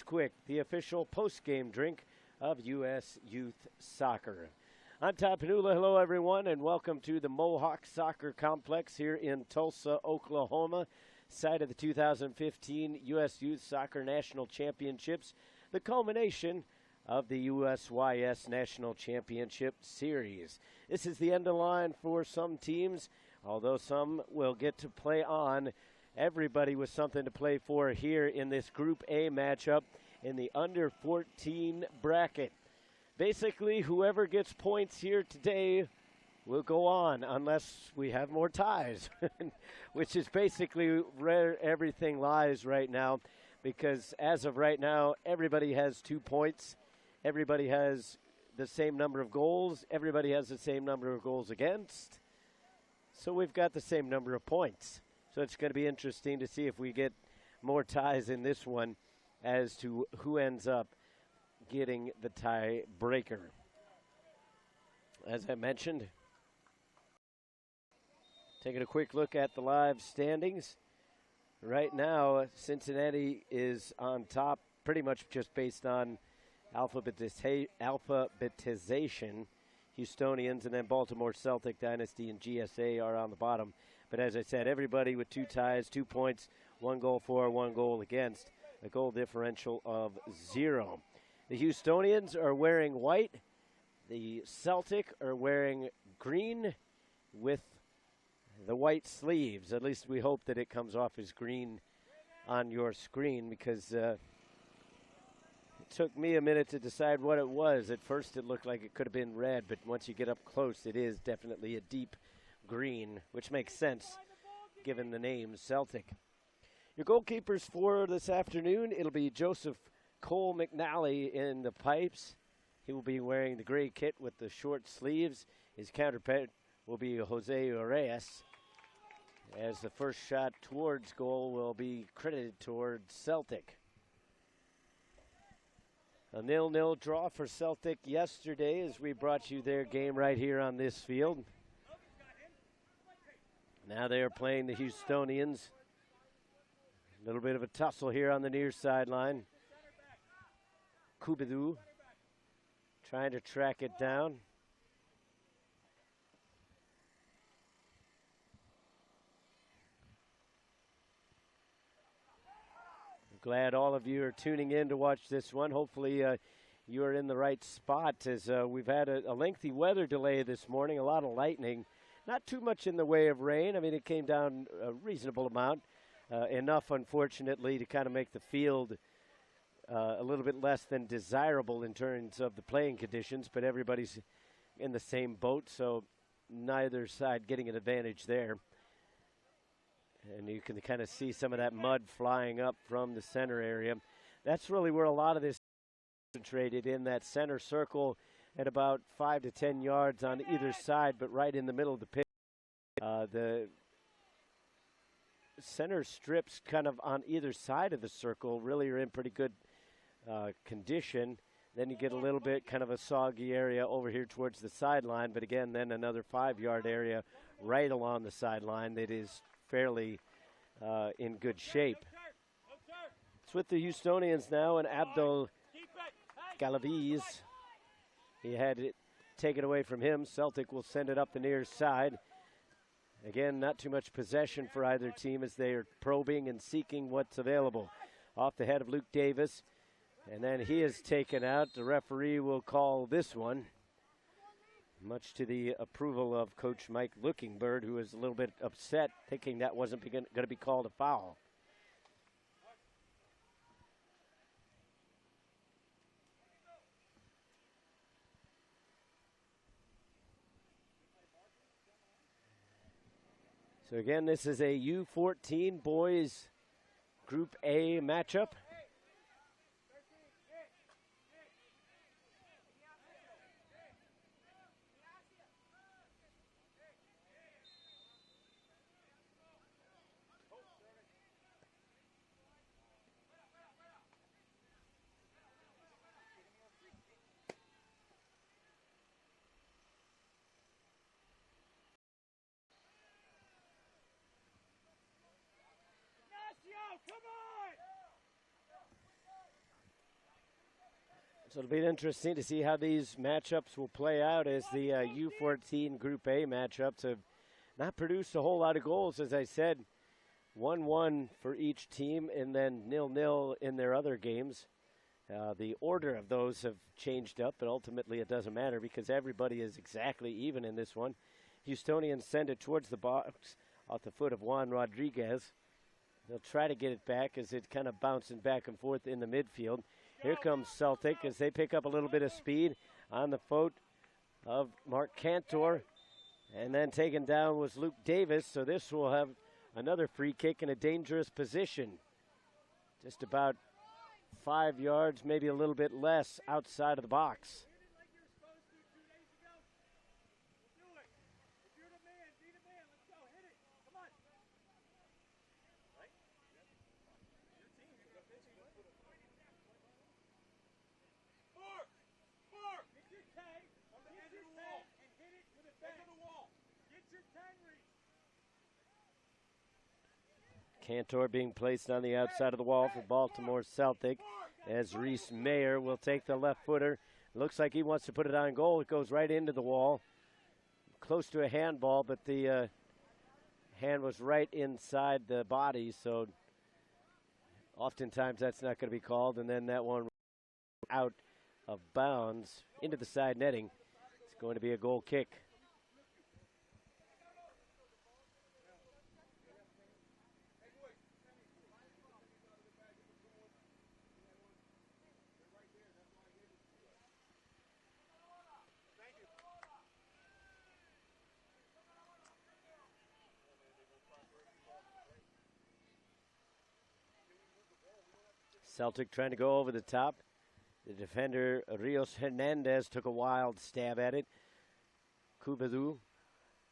Quick, the official post-game drink of U.S. Youth Soccer. I'm Todd Panula. Hello, everyone, and welcome to the Mohawk Soccer Complex here in Tulsa, Oklahoma, site of the 2015 U.S. Youth Soccer National Championships, the culmination of the USYS National Championship Series. This is the end of the line for some teams, although some will get to play on. Everybody with something to play for here in this Group A matchup in the under 14 bracket. Basically, whoever gets points here today will go on unless we have more ties, which is basically where everything lies right now, because as of right now, everybody has 2 points. Everybody has the same number of goals. Everybody has the same number of goals against. So we've got the same number of points. So it's going to be interesting to see if we get more ties in this one as to who ends up getting the tiebreaker. As I mentioned, taking a quick look at the live standings. Right now, Cincinnati is on top pretty much just based on alphabetization. Houstonians and then Baltimore Celtic Dynasty and GSA are on the bottom. But as I said, everybody with 2 ties, 2 points, 1 goal for, 1 goal against, a goal differential of 0. The Houstonians are wearing white. The Celtic are wearing green with the white sleeves. At least we hope that it comes off as green on your screen, because it took me a minute to decide what it was. At first it looked like it could have been red, but once you get up close, it is definitely a deep green, which makes sense given the name Celtic. Your goalkeepers for this afternoon, it'll be Joseph Cole McNally in the pipes. He will be wearing the gray kit with the short sleeves. His counterpart will be Jose Reyes, as the first shot towards goal will be credited towards Celtic. A 0-0 draw for Celtic yesterday as we brought you their game right here on this field. Now they are playing the Houstonians. A little bit of a tussle here on the near sideline. Kubidou trying to track it down. I'm glad all of you are tuning in to watch this one. Hopefully you are in the right spot, as we've had a lengthy weather delay this morning, a lot of lightning. Not too much in the way of rain. I mean, it came down a reasonable amount. Enough, unfortunately, to kind of make the field a little bit less than desirable in terms of the playing conditions, but everybody's in the same boat, so neither side getting an advantage there. And you can kind of see some of that mud flying up from the center area. That's really where a lot of this is concentrated, in that center circle at about 5 to 10 yards on either side, but right in the middle of the pitch. The center strips kind of on either side of the circle really are in pretty good condition. Then you get a little bit kind of a soggy area over here towards the sideline, but again, then another 5-yard area right along the sideline that is fairly in good shape. It's with the Houstonians now, and Abdul Galaviz. He had it taken away from him. Celtic will send it up the near side. Again, not too much possession for either team as they are probing and seeking what's available. Off the head of Luke Davis, and then he is taken out. The referee will call this one, much to the approval of Coach Mike Lookingbird, who is a little bit upset, thinking that wasn't going to be called a foul. So again, this is a U14 boys Group A matchup. So it'll be interesting to see how these matchups will play out, as the U14 Group A matchups have not produced a whole lot of goals. As I said, 1-1 for each team and then 0-0 in their other games. The order of those have changed up, but ultimately it doesn't matter because everybody is exactly even in this one. Houstonians send it towards the box off the foot of Juan Rodriguez. They'll try to get it back as it's kind of bouncing back and forth in the midfield. Here comes Celtic as they pick up a little bit of speed on the foot of Mark Cantor. And then taken down was Luke Davis, so this will have another free kick in a dangerous position. Just about 5 yards, maybe a little bit less outside of the box. Cantor being placed on the outside of the wall for Baltimore Celtic, as Reese Mayer will take the left footer. Looks like he wants to put it on goal. It goes right into the wall. Close to a handball, but the hand was right inside the body, so oftentimes that's not going to be called. And then that one out of bounds into the side netting. It's going to be a goal kick. Celtic trying to go over the top. The defender, Rios Hernandez, took a wild stab at it. Kubadu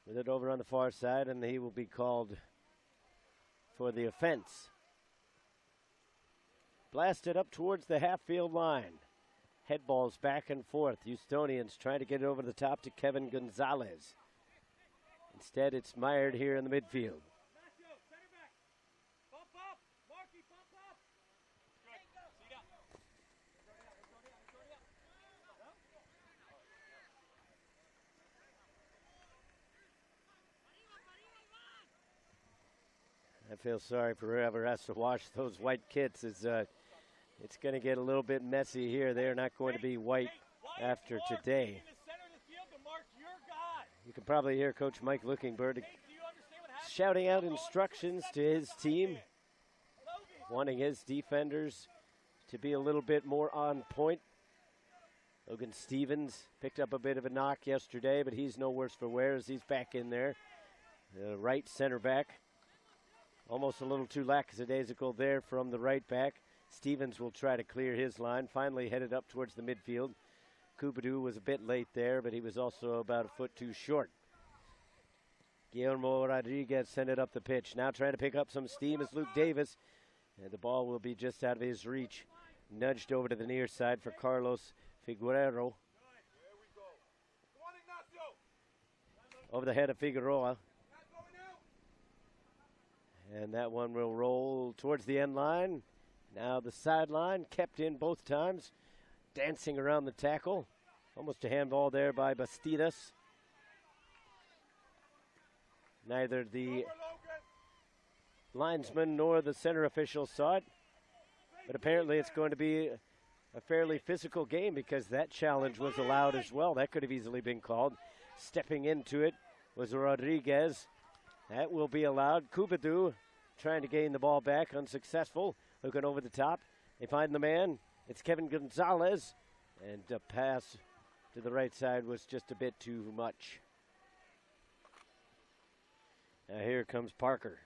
with it over on the far side, and he will be called for the offense. Blasted up towards the half-field line. Head balls back and forth. Houstonians trying to get it over the top to Kevin Gonzalez. Instead, it's mired here in the midfield. I feel sorry for whoever has to wash those white kits. It's going to get a little bit messy here. They're not going to be white after today. You can probably hear Coach Mike Lookingbird shouting out instructions to his team, wanting his defenders to be a little bit more on point. Logan Stevens picked up a bit of a knock yesterday, but he's no worse for wear as he's back in there. The right center back. Almost a little too lackadaisical there from the right back. Stevens will try to clear his line. Finally headed up towards the midfield. Kubadu was a bit late there, but he was also about a foot too short. Guillermo Rodriguez sent it up the pitch. Now trying to pick up some steam is Luke Davis. And the ball will be just out of his reach. Nudged over to the near side for Carlos Figueroa. Over the head of Figueroa. And that one will roll towards the end line. Now the sideline, kept in both times. Dancing around the tackle. Almost a handball there by Bastidas. Neither the linesman nor the center official saw it. But apparently it's going to be a fairly physical game because that challenge was allowed as well. That could have easily been called. Stepping into it was Rodriguez. That will be allowed. Kubadu trying to gain the ball back, unsuccessful. Looking over the top. They find the man. It's Kevin Gonzalez. And the pass to the right side was just a bit too much. Now here comes Parker.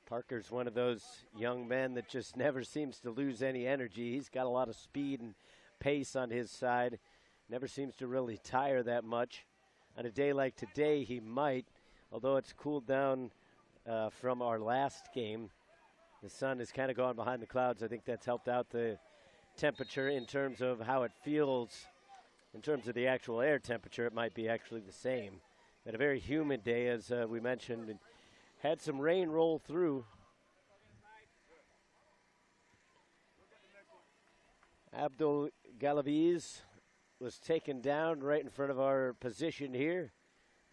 Parker's one of those young men that just never seems to lose any energy. He's got a lot of speed and pace on his side. Never seems to really tire that much. On a day like today, he might, although it's cooled down from our last game. The sun has kind of gone behind the clouds. I think that's helped out the temperature in terms of how it feels. In terms of the actual air temperature, it might be actually the same. But a very humid day, as we mentioned. had some rain roll through. Abdul Galaviz was taken down right in front of our position here.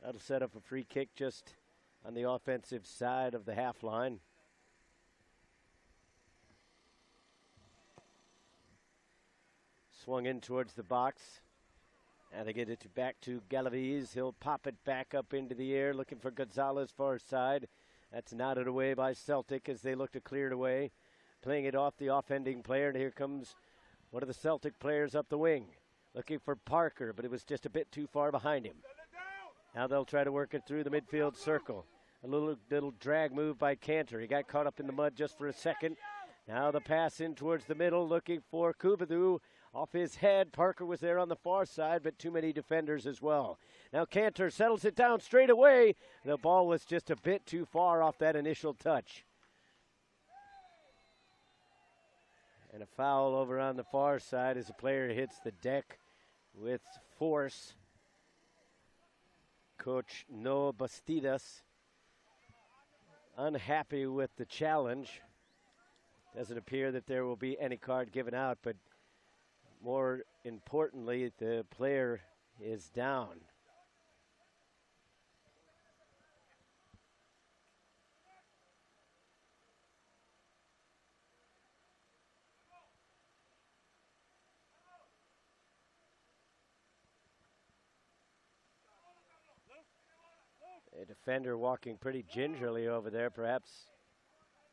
That'll set up a free kick just on the offensive side of the half line. Swung in towards the box. Now they get it back to Galaviz. He'll pop it back up into the air, looking for Gonzalez far side. That's knotted away by Celtic as they look to clear it away. Playing it off the offending player, and here comes one of the Celtic players up the wing. Looking for Parker, but it was just a bit too far behind him. Now they'll try to work it through the midfield circle. A little drag move by Cantor. He got caught up in the mud just for a second. Now the pass in towards the middle, looking for Kubadu. Off his head, Parker was there on the far side, but too many defenders as well. Now Cantor settles it down straight away. The ball was just a bit too far off that initial touch. And a foul over on the far side as the player hits the deck with force. Coach Noah Bastidas unhappy with the challenge. Doesn't appear that there will be any card given out, but more importantly, the player is down. A defender walking pretty gingerly over there, perhaps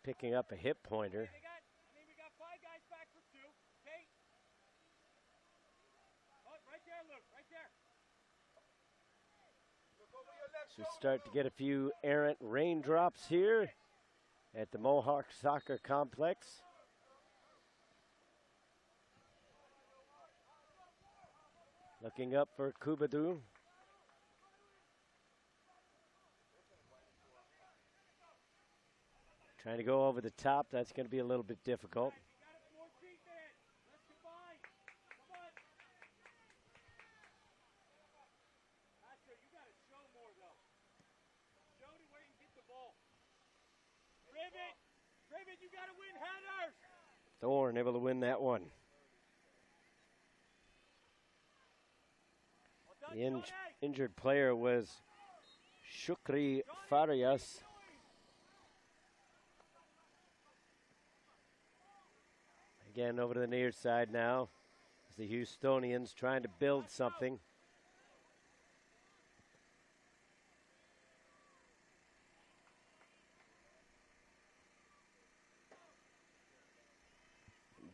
picking up a hip pointer. We got 5 guys back for 2, okay? Oh, right there, Luke, right there. So start to get a few errant raindrops here at the Mohawk Soccer Complex. Looking up for Kubadu. Trying to go over the top. That's going to be a little bit difficult. Rivet, you got to win headers. Thorne able to win that one. The injured player was Shukri Farias. Again, over to the near side now as the Houstonians trying to build something.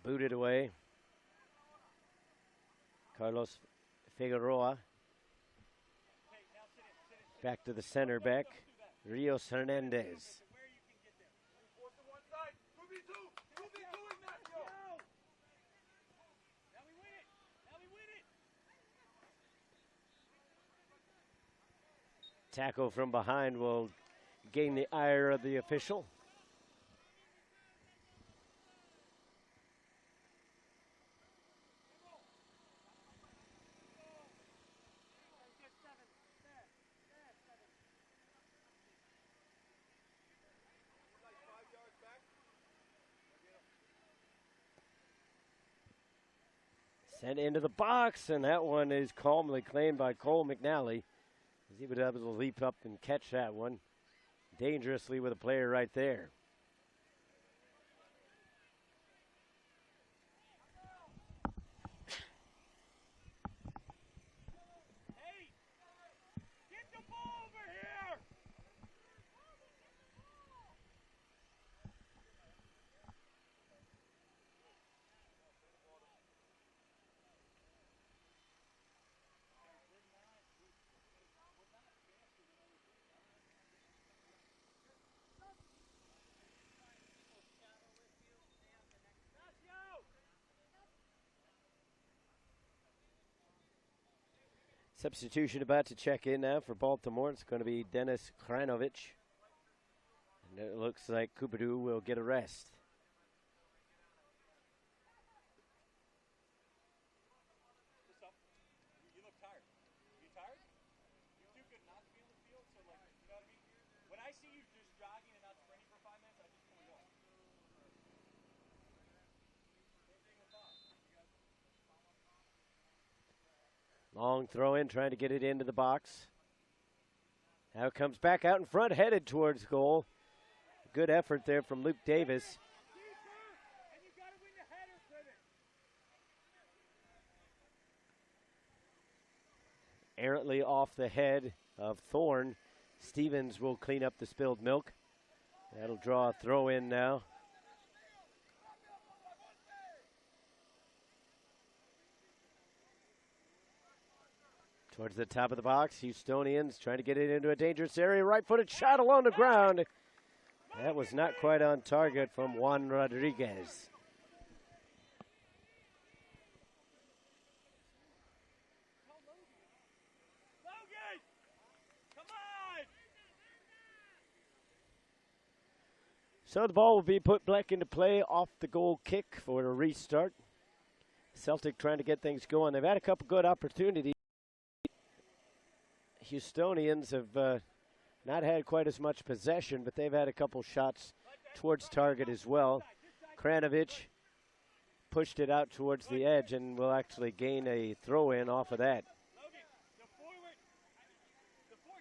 Booted away. Carlos Figueroa. Back to the center back, Rios Hernandez. Tackle from behind will gain the ire of the official. Sent into the box, and that one is calmly claimed by Cole McNally. He was able to leap up and catch that one dangerously with a player right there. Hey, get the ball over here. Substitution about to check in now for Baltimore. It's going to be Dennis Krajnovic. And it looks like Kubadu will get a rest. You look tired. You tired? You're too good not to be on the field, so like, you know what I mean? When I see you just jogging and not sprinting for 5 minutes, I just pull you off. Same thing with Bob. Long throw in, trying to get it into the box. Now it comes back out in front, headed towards goal. Good effort there from Luke Davis. And you got to win the header for it. Errantly off the head of Thorne. Stevens will clean up the spilled milk. That'll draw a throw in now. Towards the top of the box, Houstonians trying to get it into a dangerous area. Right-footed shot along the ground. That was not quite on target from Juan Rodriguez. Logan! Come on! So the ball will be put back into play off the goal kick for a restart. Celtic trying to get things going. They've had a couple good opportunities. Houstonians have not had quite as much possession, but they've had a couple shots towards target as well. Kranovic pushed it out towards the edge and will actually gain a throw-in off of that. Logan, the forward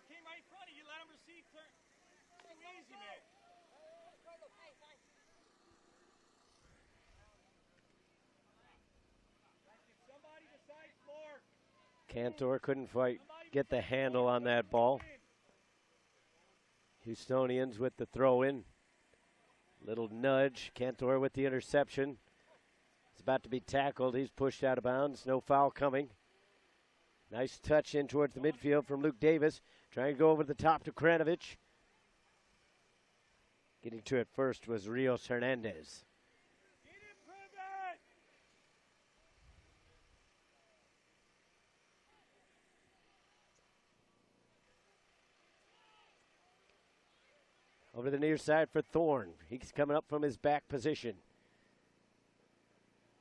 came right in front of you. Let him receive turn. So easy, man. If somebody decides more, Cantor couldn't quite get the handle on that ball. Houstonians with the throw-in. Little nudge. Cantor with the interception. He's about to be tackled. He's pushed out of bounds. No foul coming. Nice touch in towards the midfield from Luke Davis. Trying to go over the top to Kranovic. Getting to it first was Rios Hernandez. get it, Privet! Over the near side for Thorne. He's coming up from his back position.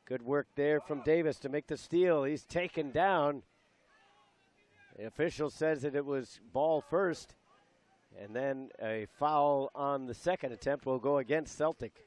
Good work there from Davis to make the steal. He's taken down. The official says that it was ball first, and then a foul on the second attempt will go against Celtic.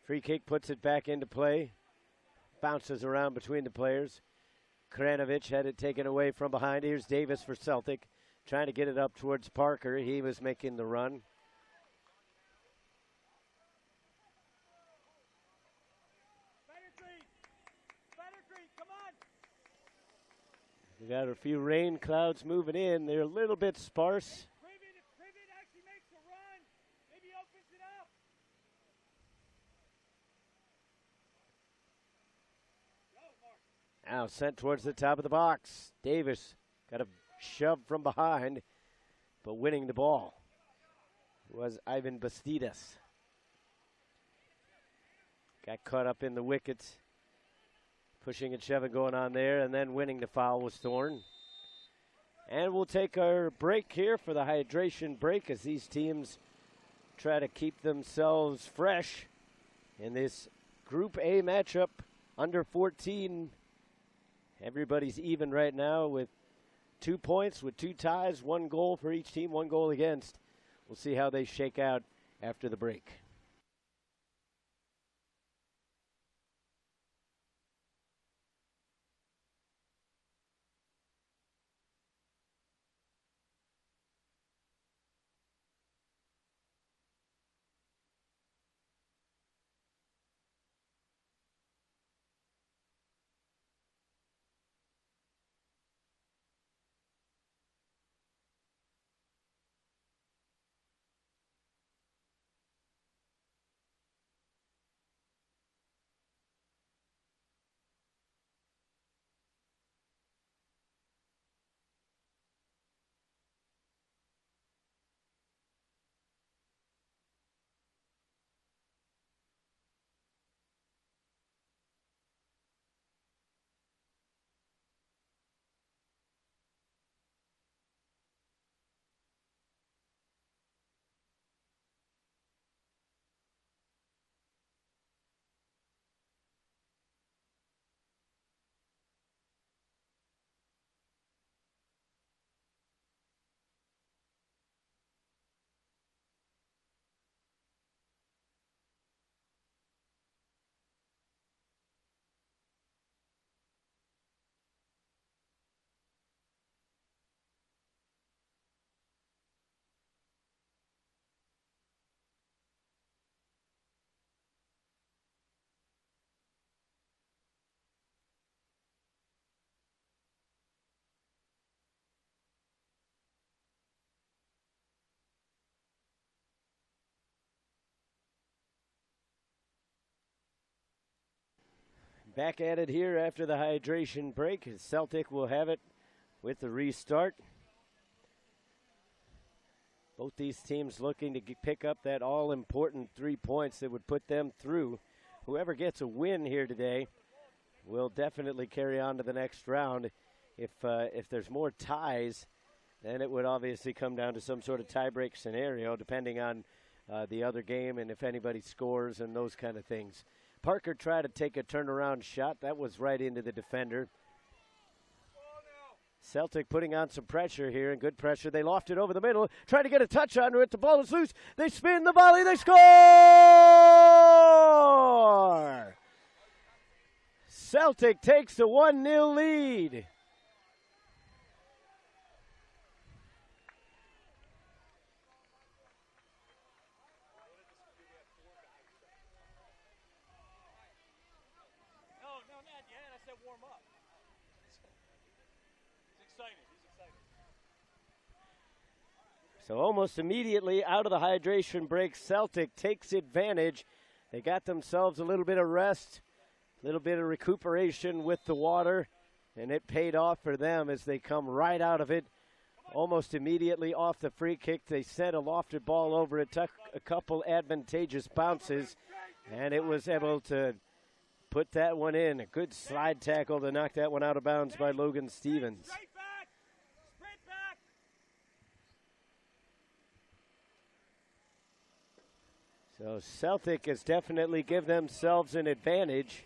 Free kick puts it back into play. Bounces around between the players. Kranovic had it taken away from behind. Here's Davis for Celtic. Trying to get it up towards Parker. He was making the run. Spider Creek, come on! We got a few rain clouds moving in. They're a little bit sparse. Privet actually makes a run. Maybe opens it up. Go, Mark. Now sent towards the top of the box. Davis got a shove from behind, but winning the ball was Ivan Bastidas. Got caught up in the wickets. Pushing and shoving going on there, and then winning the foul was Thorne. And we'll take our break here for the hydration break as these teams try to keep themselves fresh in this Group A matchup. Under 14, everybody's even right now with 2 points, with 2 ties, 1 goal for each team, 1 goal against. We'll see how they shake out after the break. Back at it here after the hydration break. Celtic will have it with the restart. Both these teams looking to pick up that all-important 3 points that would put them through. Whoever gets a win here today will definitely carry on to the next round. If there's more ties, then it would obviously come down to some sort of tiebreak scenario, depending on the other game and if anybody scores and those kind of things. Parker tried to take a turnaround shot. That was right into the defender. Celtic putting on some pressure here, and good pressure. They loft it over the middle, trying to get a touch onto it. The ball is loose. They spin the volley. They score! Celtic takes the 1-0 lead. Warm up. He's excited. So almost immediately out of the hydration break, Celtic takes advantage. They got themselves a little bit of rest, a little bit of recuperation with the water, and it paid off for them as they come right out of it. Almost immediately off the free kick, they sent a lofted ball over. It took a couple advantageous bounces, and it was able to put that one in. A good slide tackle to knock that one out of bounds by Logan Stevens. Sprint back. So Celtic has definitely given themselves an advantage.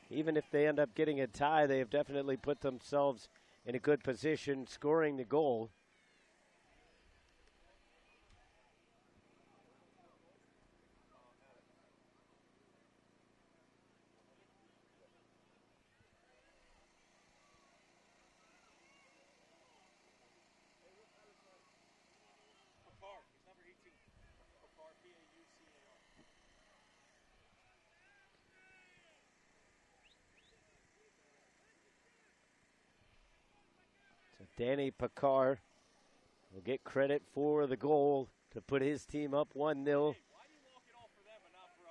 Even if they end up getting a tie, they have definitely put themselves in a good position scoring the goal. Danny Picard will get credit for the goal to put his team up 1-0. Why do you walk it all for them and not for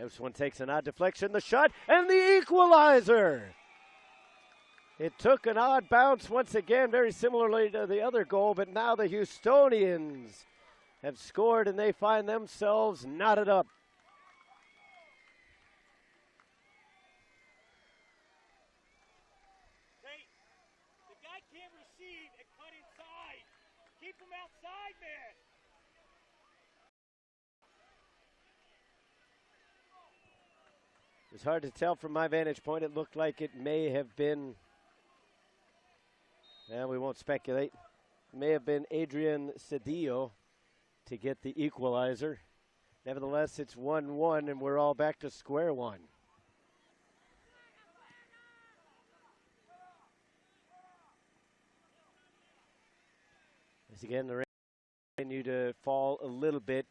us? This one takes an odd deflection, the shot, and the equalizer. It took an odd bounce once again, very similarly to the other goal, but now the Houstonians have scored and they find themselves knotted up. Hey, the guy can't receive and cut inside. Keep him outside, man. It was hard to tell from my vantage point. It looked like it may have been, we won't speculate. It may have been Adrian Cedillo to get the equalizer. Nevertheless, it's 1-1, and we're all back to square one. As again, the rain continue to fall a little bit.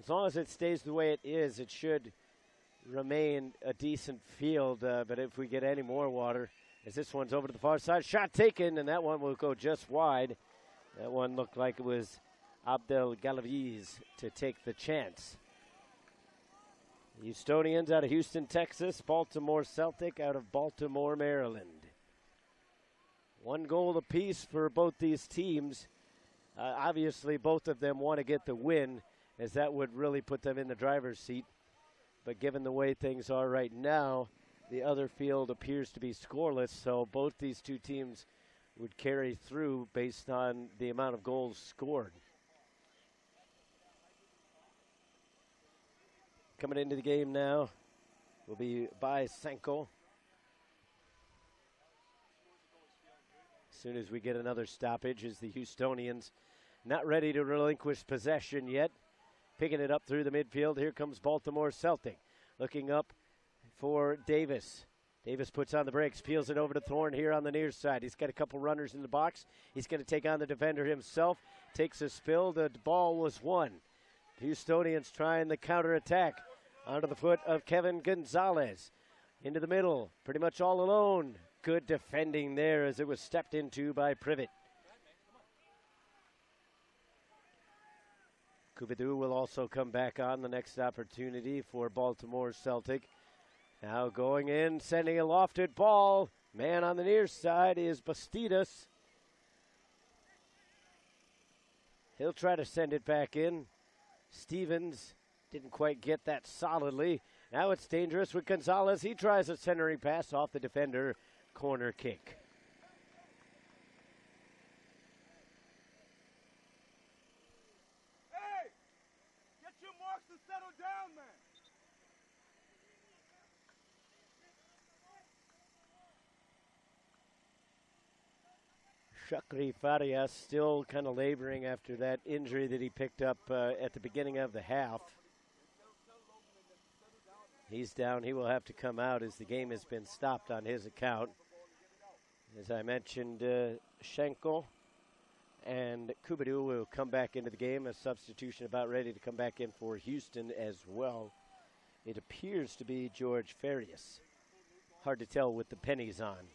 As long as it stays the way it is, it should remain a decent field. But if we get any more water, as this one's over to the far side, shot taken, and that one will go just wide. That one looked like it was Abdel Galaviz to take the chance. The Houstonians out of Houston, Texas. Baltimore Celtic out of Baltimore, Maryland. 1 goal apiece for both these teams. Obviously, both of them want to get the win, as that would really put them in the driver's seat. But given the way things are right now, the other field appears to be scoreless, so both these two teams would carry through based on the amount of goals scored. Coming into the game now will be by Sanko. As soon as we get another stoppage, as the Houstonians not ready to relinquish possession yet. Picking it up through the midfield. Here comes Baltimore Celtic. Looking up for Davis. Davis puts on the brakes, peels it over to Thorne here on the near side. He's got a couple runners in the box. He's going to take on the defender himself. Takes a spill. The ball was won. The Houstonians trying the counterattack onto the foot of Kevin Gonzalez. Into the middle, pretty much all alone. Good defending there as it was stepped into by Privet. Kubidou will also come back on the next opportunity for Baltimore Celtic. Now going in, sending a lofted ball. Man on the near side is Bastidas. He'll try to send it back in. Stevens didn't quite get that solidly. Now it's dangerous with Gonzalez. He tries a centering pass off the defender. Corner kick. Hey! Get your marks and settle down, man! Shakri Farias still kind of laboring after that injury that he picked up at the beginning of the half. He's down. He will have to come out as the game has been stopped on his account. As I mentioned, Schenkel and Kubidou will come back into the game. A substitution about ready to come back in for Houston as well. It appears to be George Farias. Hard to tell with the pennies on.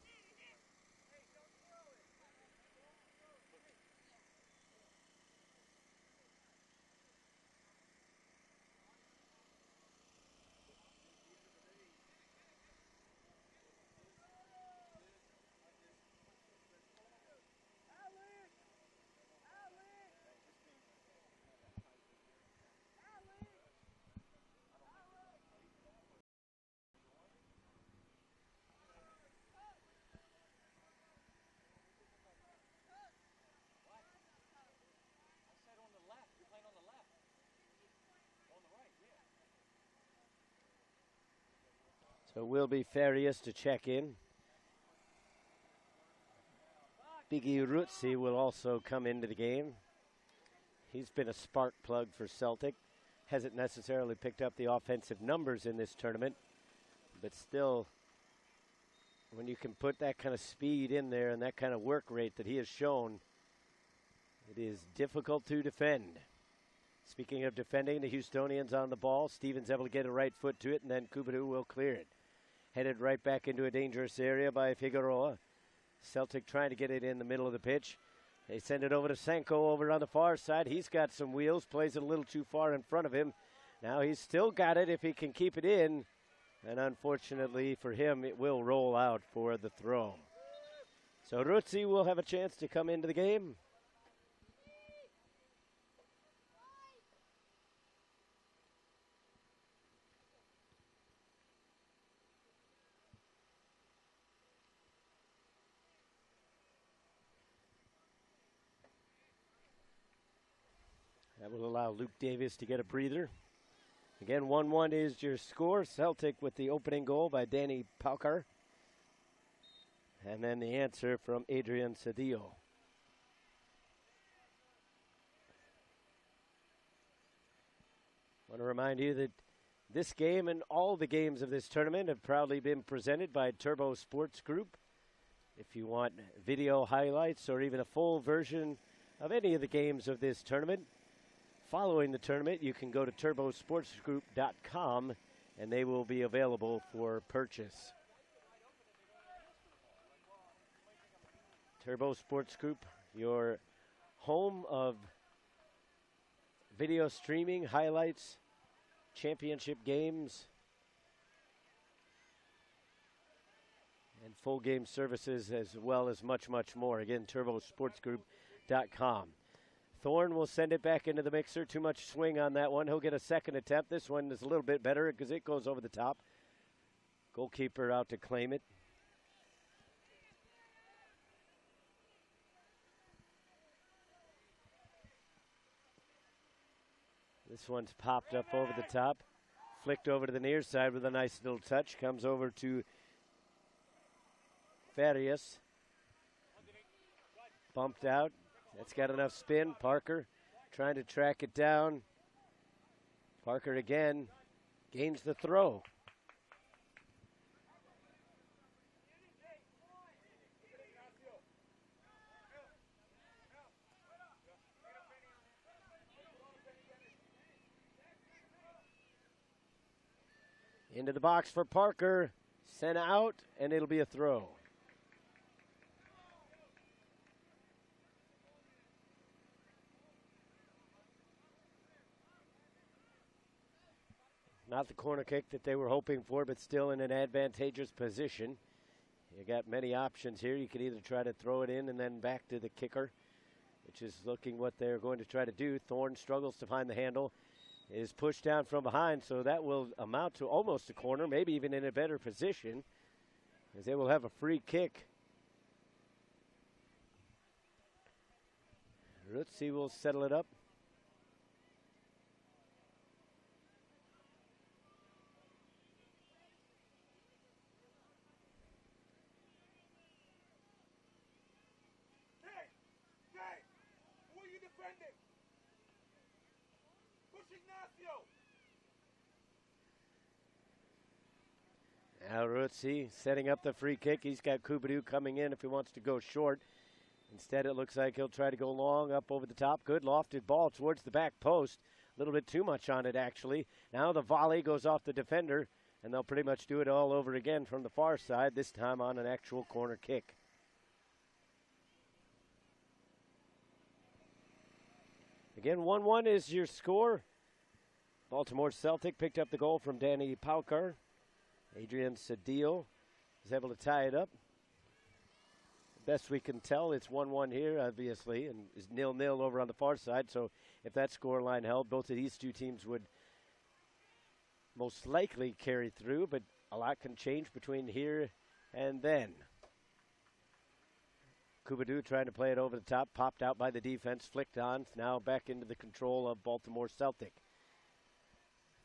So it will be Farias to check in. Biggie Ruzzi will also come into the game. He's been a spark plug for Celtic. Hasn't necessarily picked up the offensive numbers in this tournament, but still, when you can put that kind of speed in there and that kind of work rate that he has shown, it is difficult to defend. Speaking of defending, the Houstonians on the ball. Stevens able to get a right foot to it, and then Kubidou will clear it. Headed right back into a dangerous area by Figueroa. Celtic trying to get it in the middle of the pitch. They send it over to Senko over on the far side. He's got some wheels, plays it a little too far in front of him. Now he's still got it if he can keep it in. And unfortunately for him, it will roll out for the throw. So Ruzzi will have a chance to come into the game. That will allow Luke Davis to get a breather. Again, 1-1 is your score. Celtic with the opening goal by Danny Paukar. And then the answer from Adrian Cedillo. I want to remind you that this game and all the games of this tournament have proudly been presented by Turbo Sports Group. If you want video highlights or even a full version of any of the games of this tournament, following the tournament, you can go to turbosportsgroup.com and they will be available for purchase. Turbo Sports Group, your home of video streaming, highlights, championship games, and full game services, as well as much, much more. Again, turbosportsgroup.com. Thorne will send it back into the mixer. Too much swing on that one. He'll get a second attempt. This one is a little bit better because it goes over the top. Goalkeeper out to claim it. This one's popped up over the top. Flicked over to the near side with a nice little touch. Comes over to Farias. Bumped out. That's got enough spin. Parker trying to track it down. Parker again gains the throw. Into the box for Parker. Sent out, and it'll be a throw. Not the corner kick that they were hoping for, but still in an advantageous position. You got many options here. You can either try to throw it in and then back to the kicker, which is looking what they're going to try to do. Thorne struggles to find the handle, is pushed down from behind, so that will amount to almost a corner, maybe even in a better position, as they will have a free kick. Rutzi will settle it up. Now Rutzi setting up the free kick. He's got Kubadu coming in if he wants to go short. Instead, it looks like he'll try to go long up over the top. Good lofted ball towards the back post. A little bit too much on it, actually. Now the volley goes off the defender, and they'll pretty much do it all over again from the far side, this time on an actual corner kick. Again, 1-1 is your score. Baltimore Celtic picked up the goal from Danny Paukar. Adrian Cedillo is able to tie it up. Best we can tell, it's 1-1 here, obviously, and is 0-0 over on the far side. So if that score line held, both of these two teams would most likely carry through, but a lot can change between here and then. Kubadu trying to play it over the top, popped out by the defense, flicked on, now back into the control of Baltimore Celtic.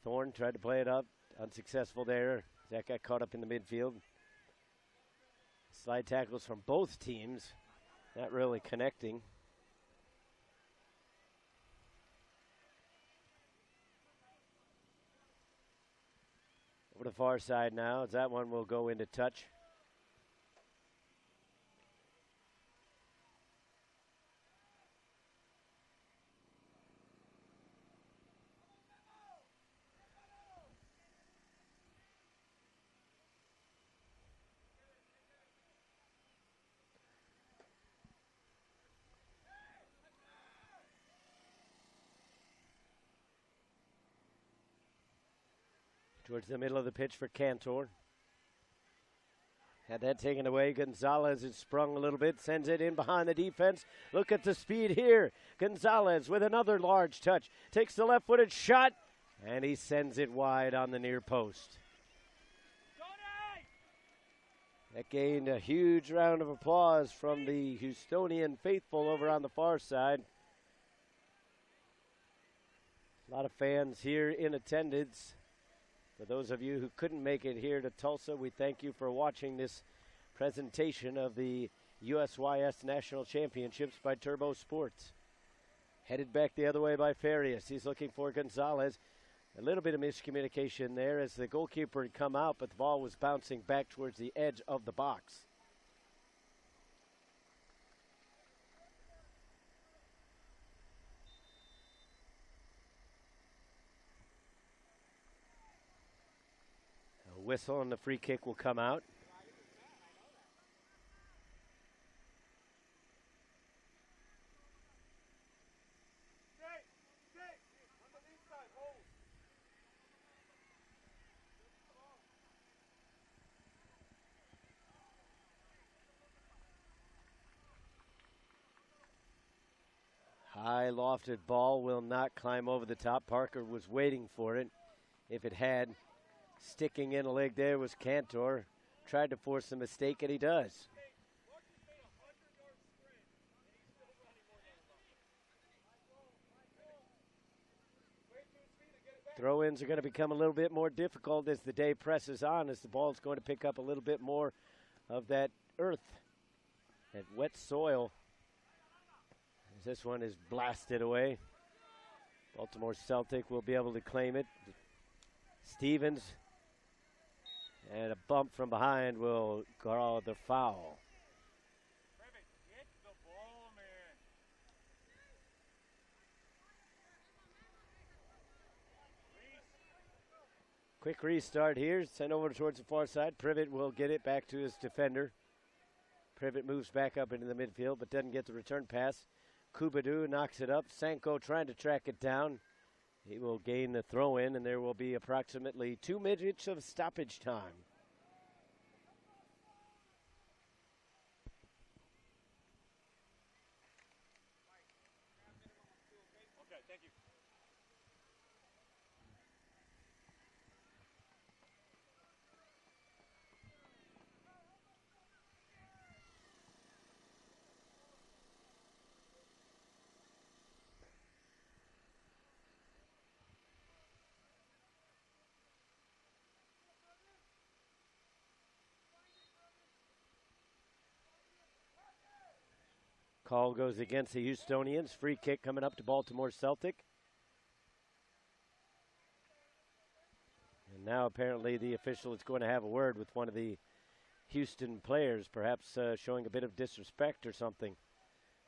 Thorne tried to play it up, unsuccessful there. That got caught up in the midfield. Slide tackles from both teams, not really connecting. Over the far side now, as that one will go into touch. Towards the middle of the pitch for Cantor. Had that taken away. Gonzalez has sprung a little bit, sends it in behind the defense. Look at the speed here. Gonzalez with another large touch. Takes the left-footed shot, and he sends it wide on the near post. That gained a huge round of applause from the Houstonian faithful over on the far side. A lot of fans here in attendance. For those of you who couldn't make it here to Tulsa, we thank you for watching this presentation of the USYS National Championships by Turbo Sports. Headed back the other way by Farias. He's looking for Gonzalez. A little bit of miscommunication there as the goalkeeper had come out, but the ball was bouncing back towards the edge of the box. Whistle and the free kick will come out. High lofted ball will not climb over the top. Parker was waiting for it. If it had, sticking in a leg there was Cantor. Tried to force a mistake, and he does. Throw-ins are going to become a little bit more difficult as the day presses on, as the ball is going to pick up a little bit more of that earth, that wet soil. As this one is blasted away. Baltimore Celtic will be able to claim it. Stevens, and a bump from behind will draw the foul. Hit the ball, man. Quick restart here. Sent over towards the far side. Privet will get it back to his defender. Privet moves back up into the midfield, but doesn't get the return pass. Kubadu knocks it up. Sanko trying to track it down. He will gain the throw in, and there will be approximately 2 minutes of stoppage time. Okay, thank you. Call goes against the Houstonians. Free kick coming up to Baltimore Celtic. And now apparently the official is going to have a word with one of the Houston players, perhaps showing a bit of disrespect or something.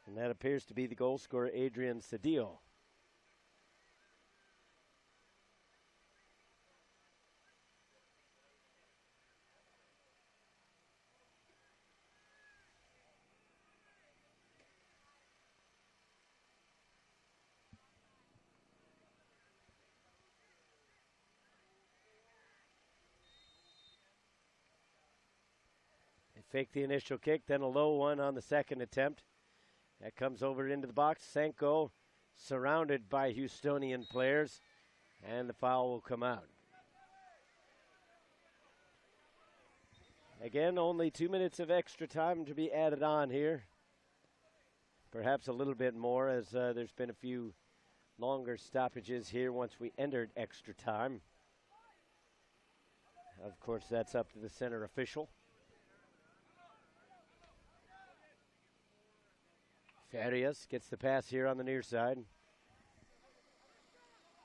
And that appears to be the goal scorer, Adrian Cedillo. Fake the initial kick, then a low one on the second attempt. That comes over into the box. Sanko surrounded by Houstonian players, and the foul will come out. Again, only 2 minutes of extra time to be added on here. Perhaps a little bit more, as there's been a few longer stoppages here once we entered extra time. Of course, that's up to the center official. Farias gets the pass here on the near side.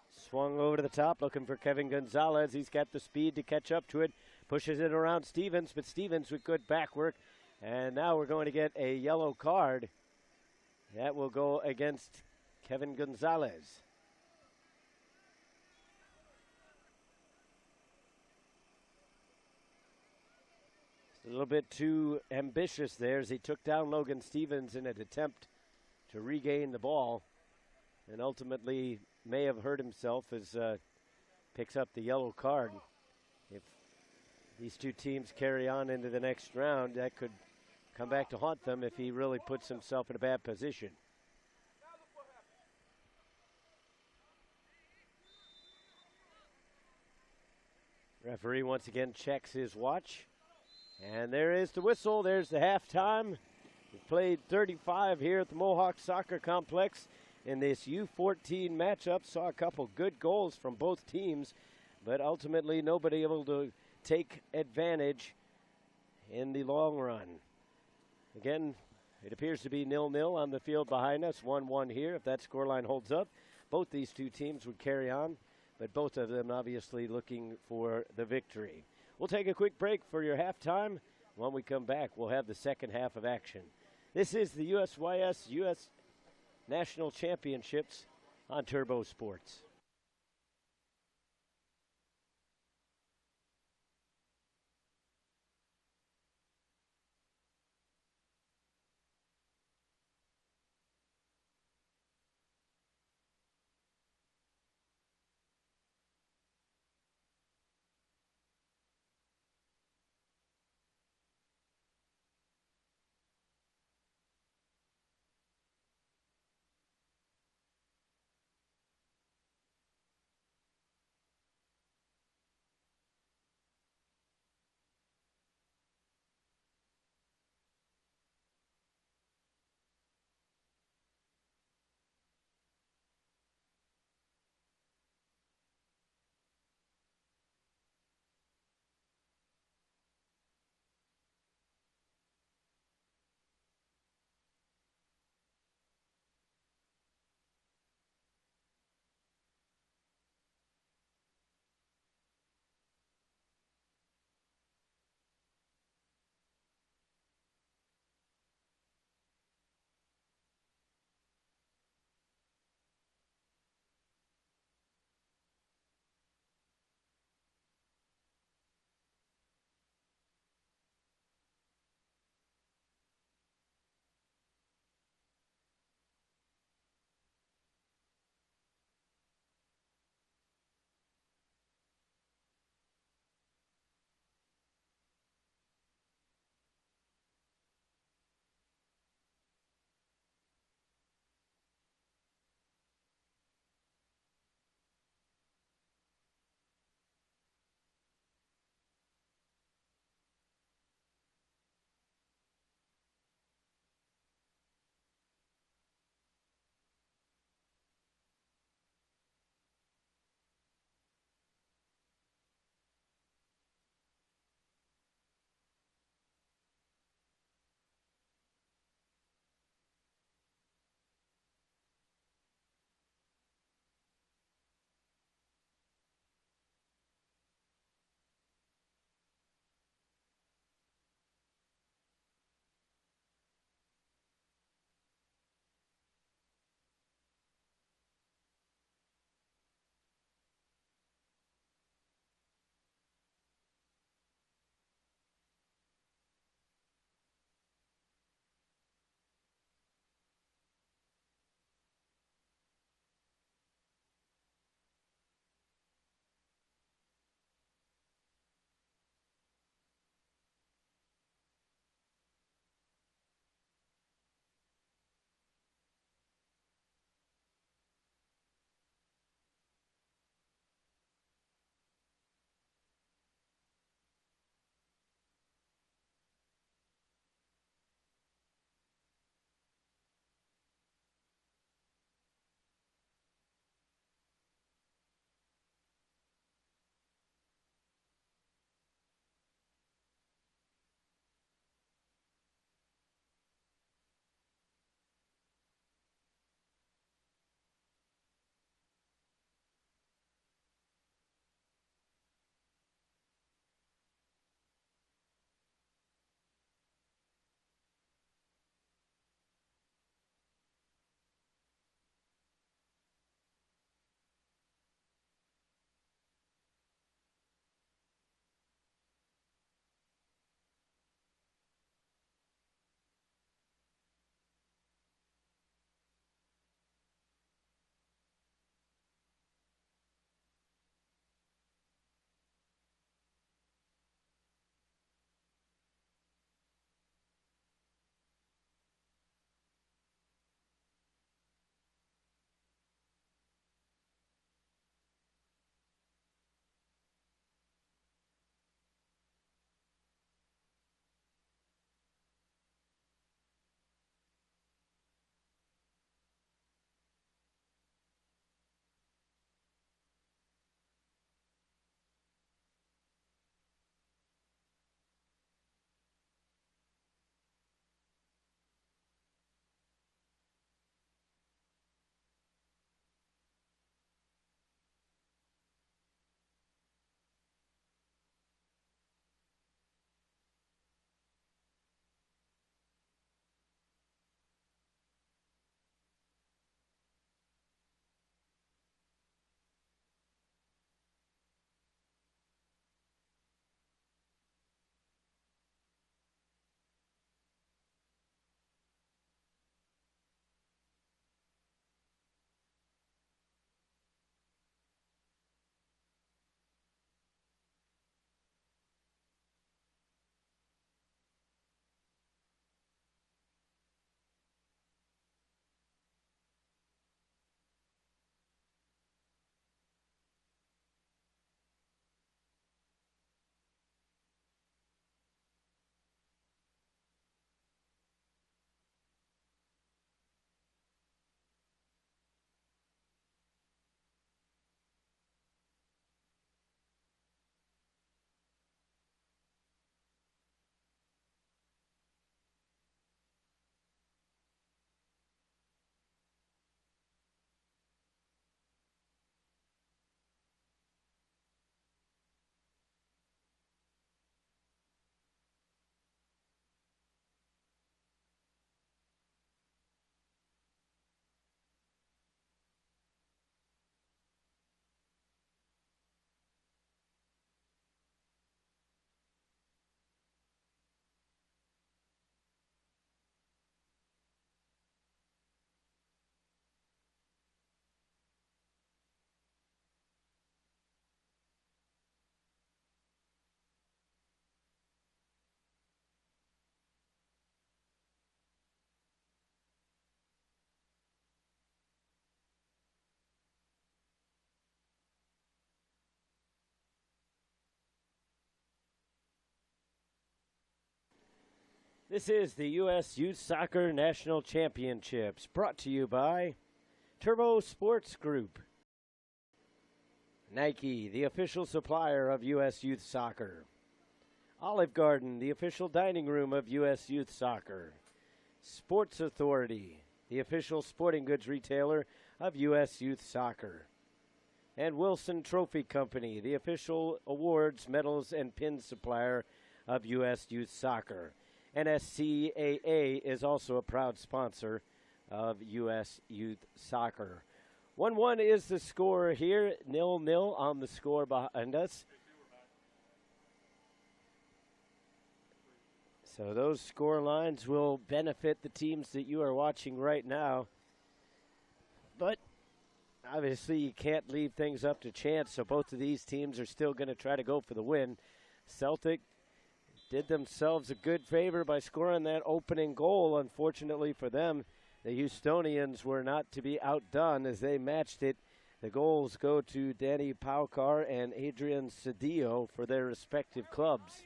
Swung over to the top, looking for Kevin Gonzalez. He's got the speed to catch up to it. Pushes it around Stevens, but Stevens with good back work. And now we're going to get a yellow card. That will go against Kevin Gonzalez. A little bit too ambitious there as he took down Logan Stevens in an attempt to regain the ball, and ultimately may have hurt himself as picks up the yellow card. If these two teams carry on into the next round, that could come back to haunt them if he really puts himself in a bad position. Referee once again checks his watch. And there is the whistle. There's the halftime. We played 35 here at the Mohawk Soccer Complex in this U14 matchup. Saw a couple good goals from both teams, but ultimately nobody able to take advantage in the long run. Again, it appears to be 0-0 on the field behind us. 1-1 here. If that scoreline holds up, both these two teams would carry on, but both of them obviously looking for the victory. We'll take a quick break for your halftime. When we come back, we'll have the second half of action. This is the USYS U.S. National Championships on Turbo Sports. This is the U.S. Youth Soccer National Championships, brought to you by Turbo Sports Group, Nike, the official supplier of U.S. Youth Soccer, Olive Garden, the official dining room of U.S. Youth Soccer, Sports Authority, the official sporting goods retailer of U.S. Youth Soccer, and Wilson Trophy Company, the official awards, medals, and pin supplier of U.S. Youth Soccer. NSCAA is also a proud sponsor of U.S. Youth Soccer. 1-1 is the score here, 0-0 on the score behind us. So those score lines will benefit the teams that you are watching right now. But obviously you can't leave things up to chance, so both of these teams are still going to try to go for the win. Celtic did themselves a good favor by scoring that opening goal. Unfortunately for them, the Houstonians were not to be outdone as they matched it. The goals go to Danny Paukar and Adrian Cedillo for their respective clubs.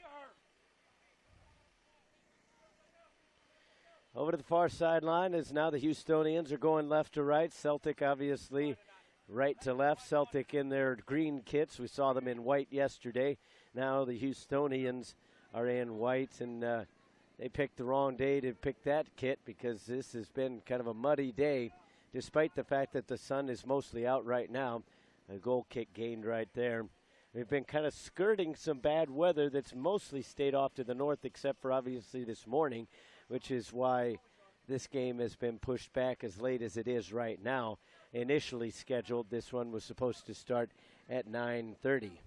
Over to the far sideline is now the Houstonians are going left to right. Celtic obviously right to left. Celtic in their green kits. We saw them in white yesterday. Now the Houstonians are in white, and they picked the wrong day to pick that kit because this has been kind of a muddy day, despite the fact that the sun is mostly out right now. A goal kick gained right there. We've been kind of skirting some bad weather that's mostly stayed off to the north, except for obviously this morning, which is why this game has been pushed back as late as it is right now. Initially scheduled, this one was supposed to start at 9:30.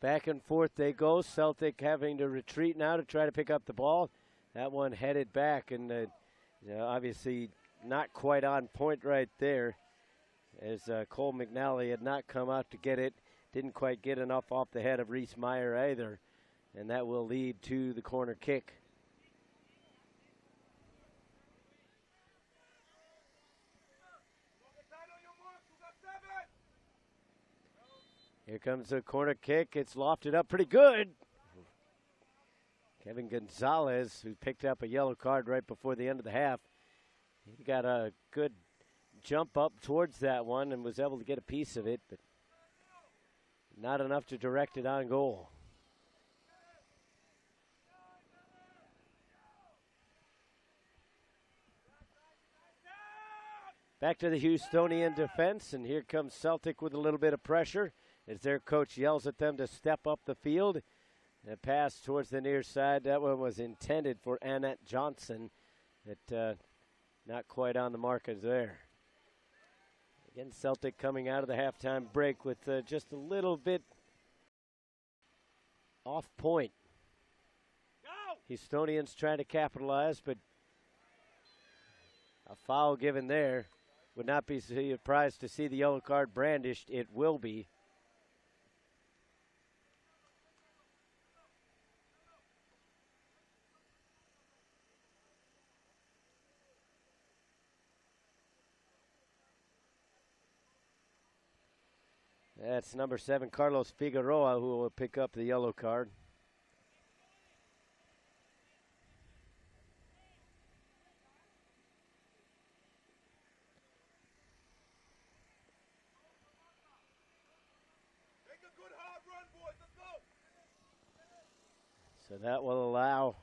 Back and forth they go. Celtic having to retreat now to try to pick up the ball. That one headed back, and obviously not quite on point right there, as Cole McNally had not come out to get it. Didn't quite get enough off the head of Reese Meyer either. And that will lead to the corner kick. Here comes the corner kick. It's lofted up pretty good. Kevin Gonzalez, who picked up a yellow card right before the end of the half, he got a good jump up towards that one and was able to get a piece of it, but not enough to direct it on goal. Back to the Houstonian defense, and here comes Celtic with a little bit of pressure as their coach yells at them to step up the field. A pass towards the near side. That one was intended for Annette Johnson, but not quite on the mark as there. Again, Celtic coming out of the halftime break with just a little bit off point. Houstonians trying to capitalize, but a foul given there. Would not be surprised to see the yellow card brandished. It will be. That's number 7, Carlos Figueroa, who will pick up the yellow card. So that will allow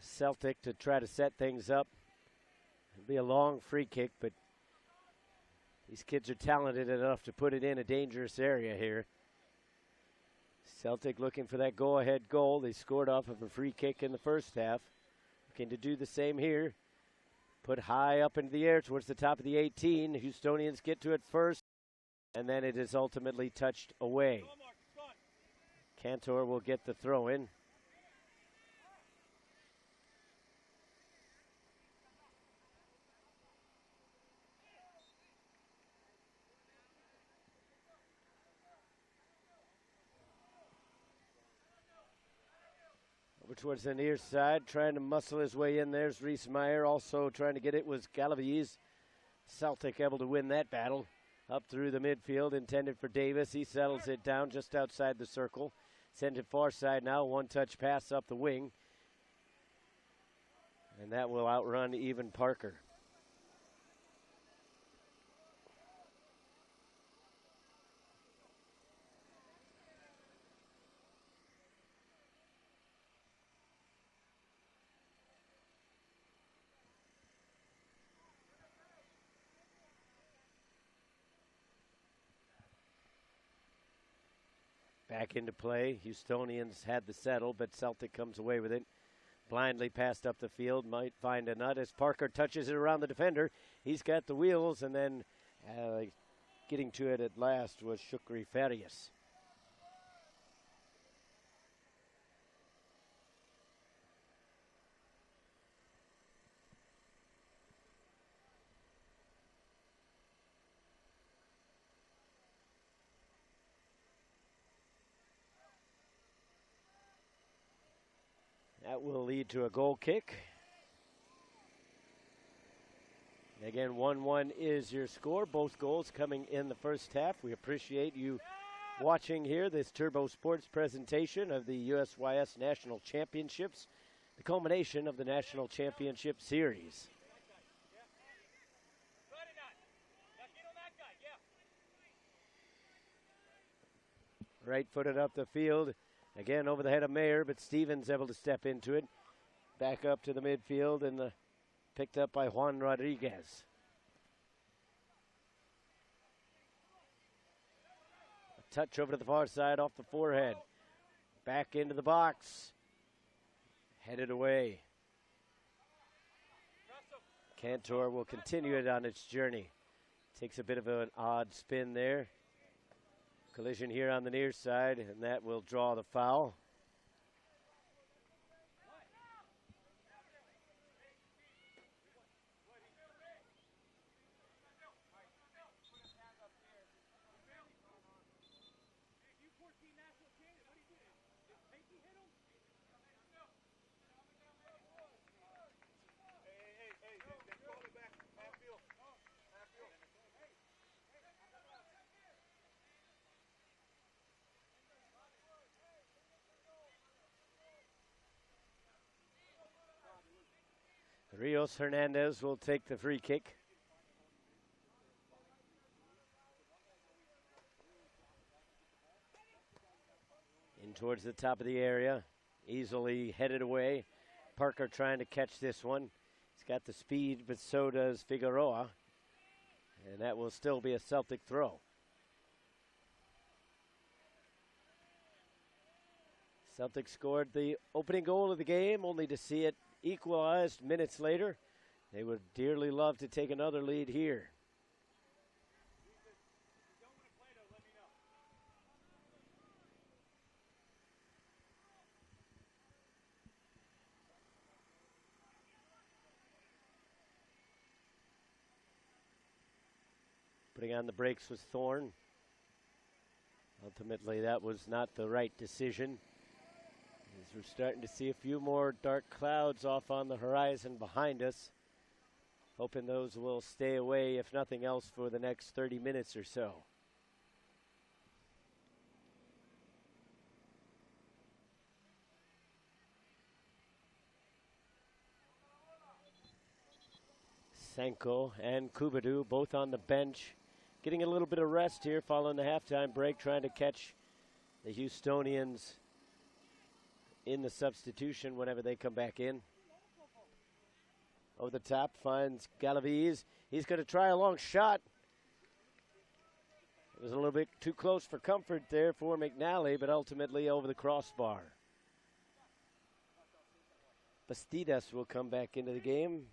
Celtic to try to set things up. It'll be a long free kick, but these kids are talented enough to put it in a dangerous area here. Celtic looking for that go-ahead goal. They scored off of a free kick in the first half. Looking to do the same here. Put high up into the air towards the top of the 18. The Houstonians get to it first, and then it is ultimately touched away. Cantor will get the throw in. Over towards the near side, trying to muscle his way in. There's Reese Meyer, also trying to get it was Galaviz. Celtic able to win that battle. Up through the midfield, intended for Davis. He settles it down just outside the circle. Sent it far side now. One-touch pass up the wing. And that will outrun even Parker. Back into play. Houstonians had the settle, but Celtic comes away with it. Blindly passed up the field. Might find a nut as Parker touches it around the defender. He's got the wheels, and then getting to it at last was Shukri Farias. That will lead to a goal kick. Again, 1-1 is your score. Both goals coming in the first half. We appreciate you watching here this Turbo Sports presentation of the USYS National Championships, the culmination of the National Championship Series. Right-footed up the field. Again, over the head of Mayer, but Stevens able to step into it. Back up to the midfield and picked up by Juan Rodriguez. A touch over to the far side off the forehead. Back into the box. Headed away. Cantor will continue it on its journey. Takes a bit of an odd spin there. Collision here on the near side, and that will draw the foul. Rios Hernandez will take the free kick. In towards the top of the area. Easily headed away. Parker trying to catch this one. He's got the speed, but so does Figueroa. And that will still be a Celtic throw. Celtic scored the opening goal of the game, only to see it equalized minutes later. They would dearly love to take another lead here. Putting on the brakes was Thorne. Ultimately, that was not the right decision. As we're starting to see a few more dark clouds off on the horizon behind us. Hoping those will stay away, if nothing else, for the next 30 minutes or so. Sanko and Kubadu both on the bench. Getting a little bit of rest here following the halftime break, trying to catch the Houstonians in the substitution whenever they come back in. Over the top finds Galaviz. He's going to try a long shot. It was a little bit too close for comfort there for McNally, but ultimately over the crossbar. Bastidas will come back into the game.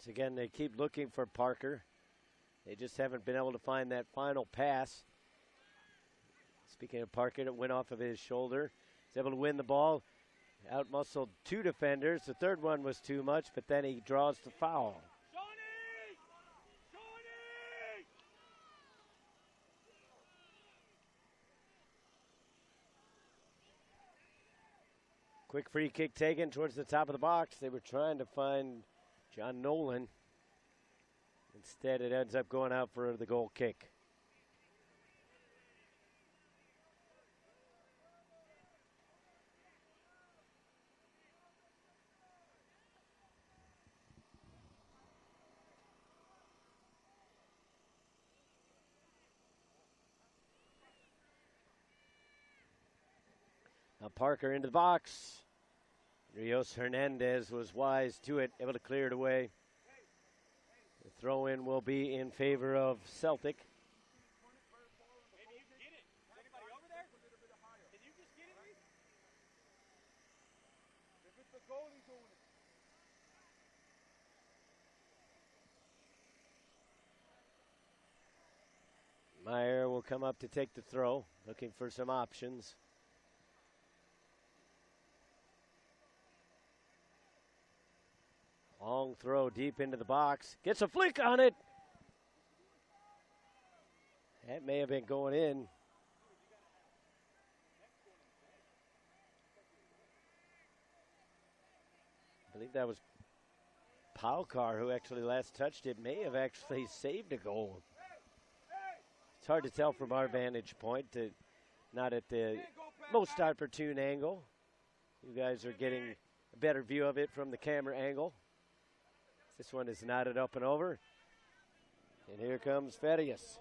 Once again, they keep looking for Parker. They just haven't been able to find that final pass. Speaking of Parker, it went off of his shoulder. He's able to win the ball. Outmuscled two defenders. The third one was too much, but then he draws the foul. Quick free kick taken towards the top of the box. They were trying to find John Nolan. Instead, it ends up going out for the goal kick. Now Parker into the box. Rios Hernandez was wise to it, able to clear it away. The throw-in will be in favor of Celtic. Maybe you can get it. Is anybody over there? Can you just get it? If it's the goalie doing it. Meyer will come up to take the throw, looking for some options. Long throw deep into the box. Gets a flick on it. That may have been going in. I believe that was Paukar who actually last touched it. May have actually saved a goal. It's hard to tell from our vantage point, not at the most opportune angle. You guys are getting a better view of it from the camera angle. This one is knotted up and over. And here comes Farias.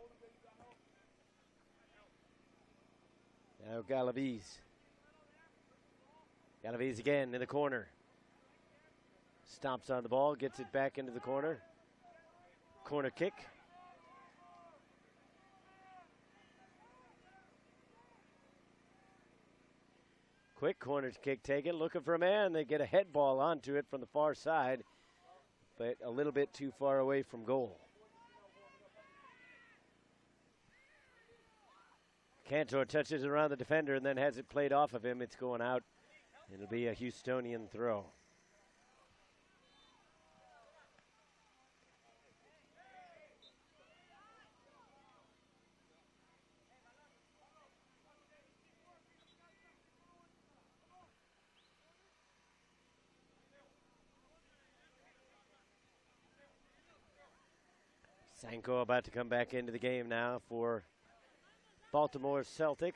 Now Galaviz. Galaviz again in the corner. Stomps on the ball, gets it back into the corner. Corner kick. Quick corner kick taken, looking for a man. They get a head ball onto it from the far side, but a little bit too far away from goal. Cantor touches around the defender and then has it played off of him. It's going out. It'll be a Houstonian throw. Sanko about to come back into the game now for Baltimore Celtic.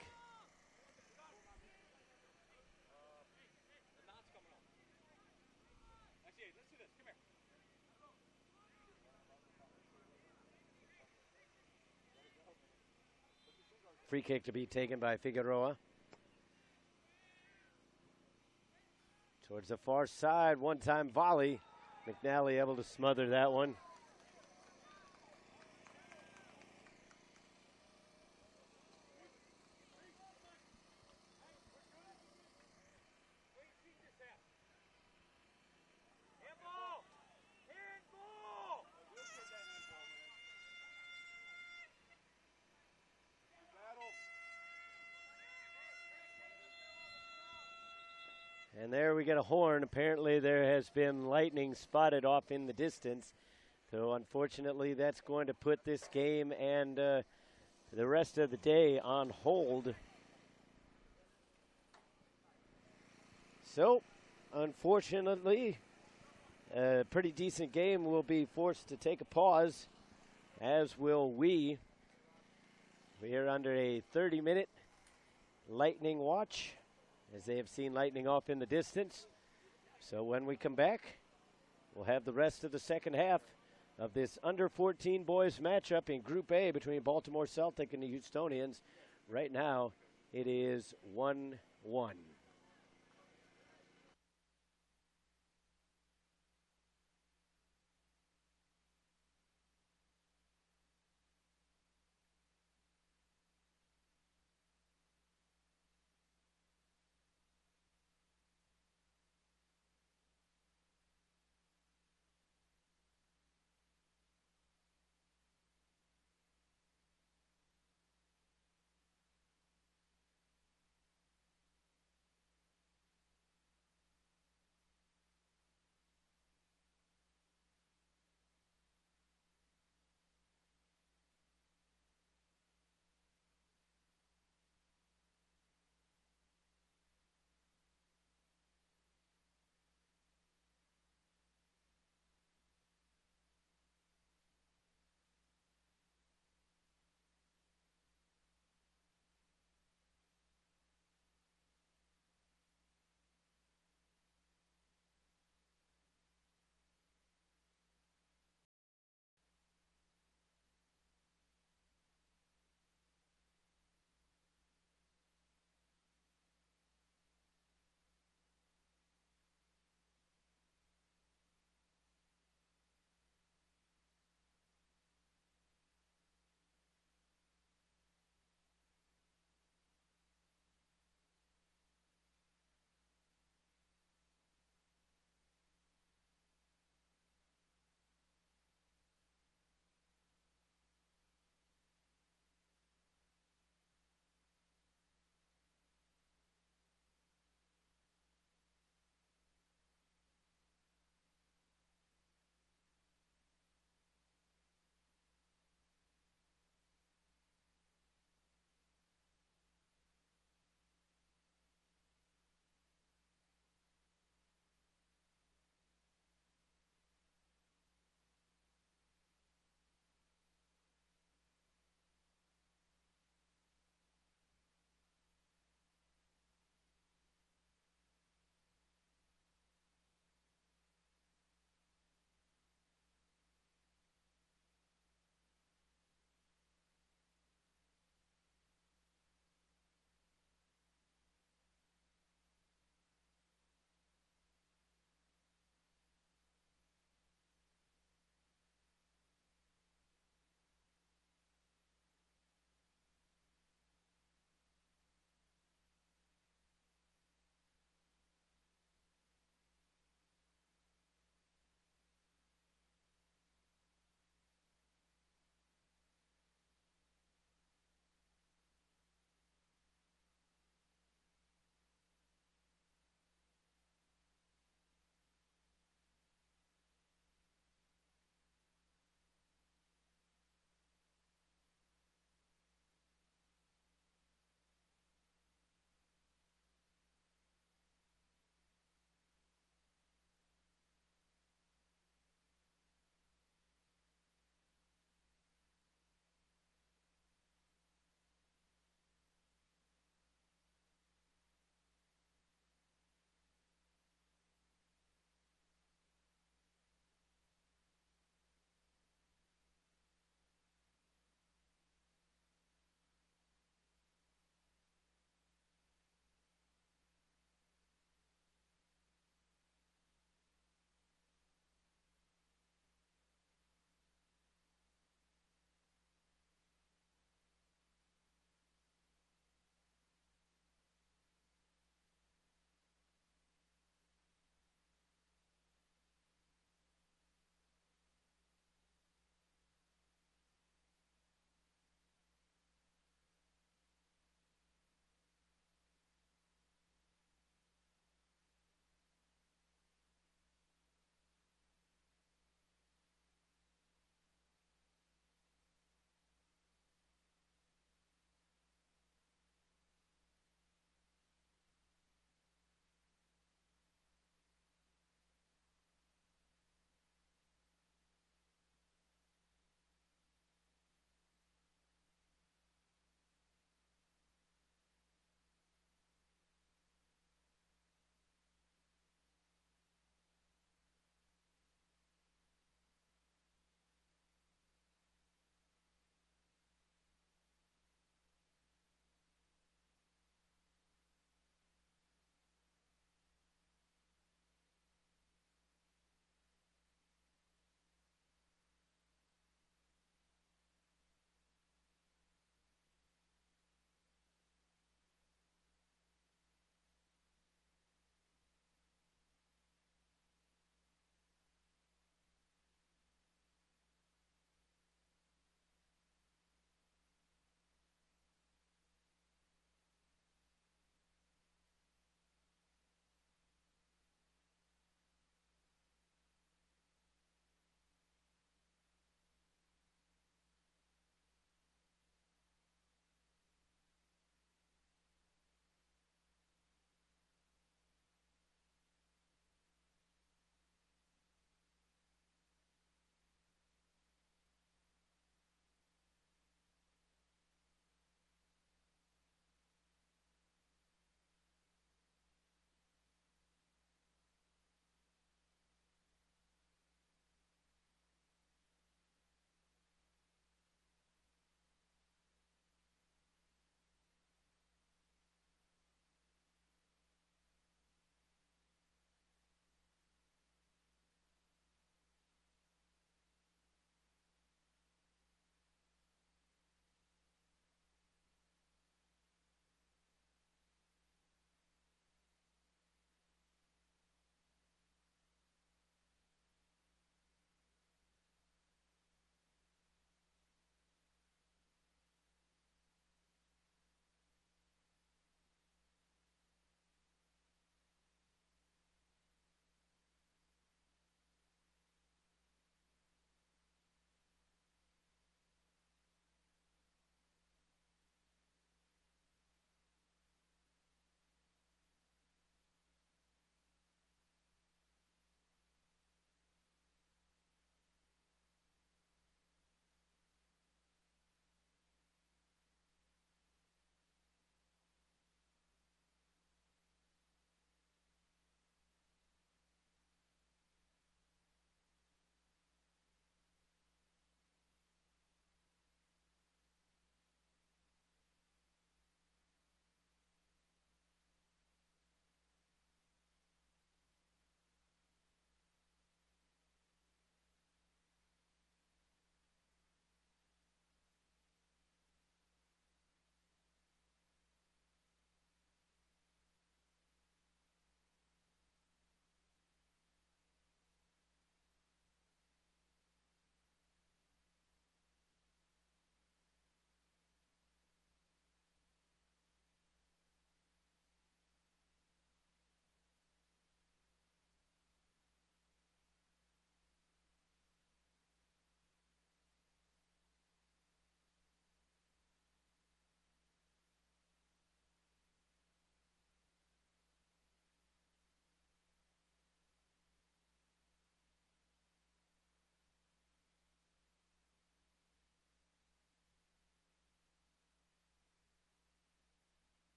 Free kick to be taken by Figueroa. Towards the far side, one-time volley. McNally able to smother that one. And there we get a horn. Apparently there has been lightning spotted off in the distance. So unfortunately that's going to put this game and the rest of the day on hold. So unfortunately a pretty decent game will be forced to take a pause, as will we. We are under a 30-minute lightning watch, as they have seen lightning off in the distance. So when we come back, we'll have the rest of the second half of this under-14 boys matchup in Group A between Baltimore Celtic and the Houstonians. Right now, it is 1-1.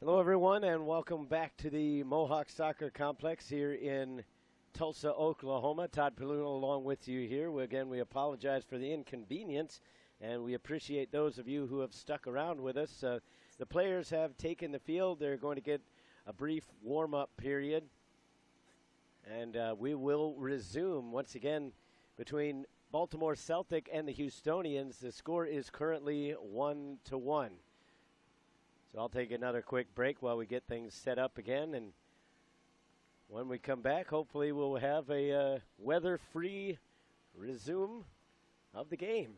Hello, everyone, and welcome back to the Mohawk Soccer Complex here in Tulsa, Oklahoma. Todd Paluno along with you here. We apologize for the inconvenience, and we appreciate those of you who have stuck around with us. The players have taken the field. They're going to get a brief warm-up period, and we will resume once again between Baltimore Celtic and the Houstonians. The score is currently 1-1. So I'll take another quick break while we get things set up again. And when we come back, hopefully we'll have a weather-free resume of the game.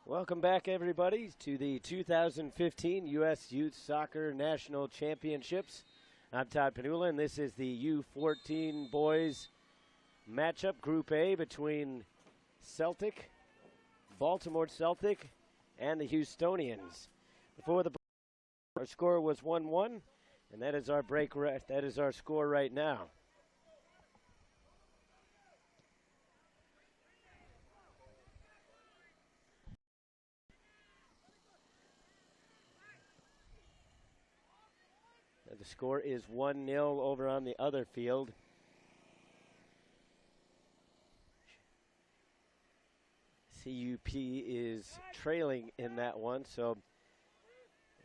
Welcome back, everybody, to the 2015 U.S. Youth Soccer National Championships. I'm Todd Panula, and this is the U14 boys matchup, Group A, between Celtic, Baltimore Celtic, and the Houstonians. Before the break, our score was 1-1, and that is our that is our score right now. The score is 1-0 over on the other field. CUP is trailing in that one, so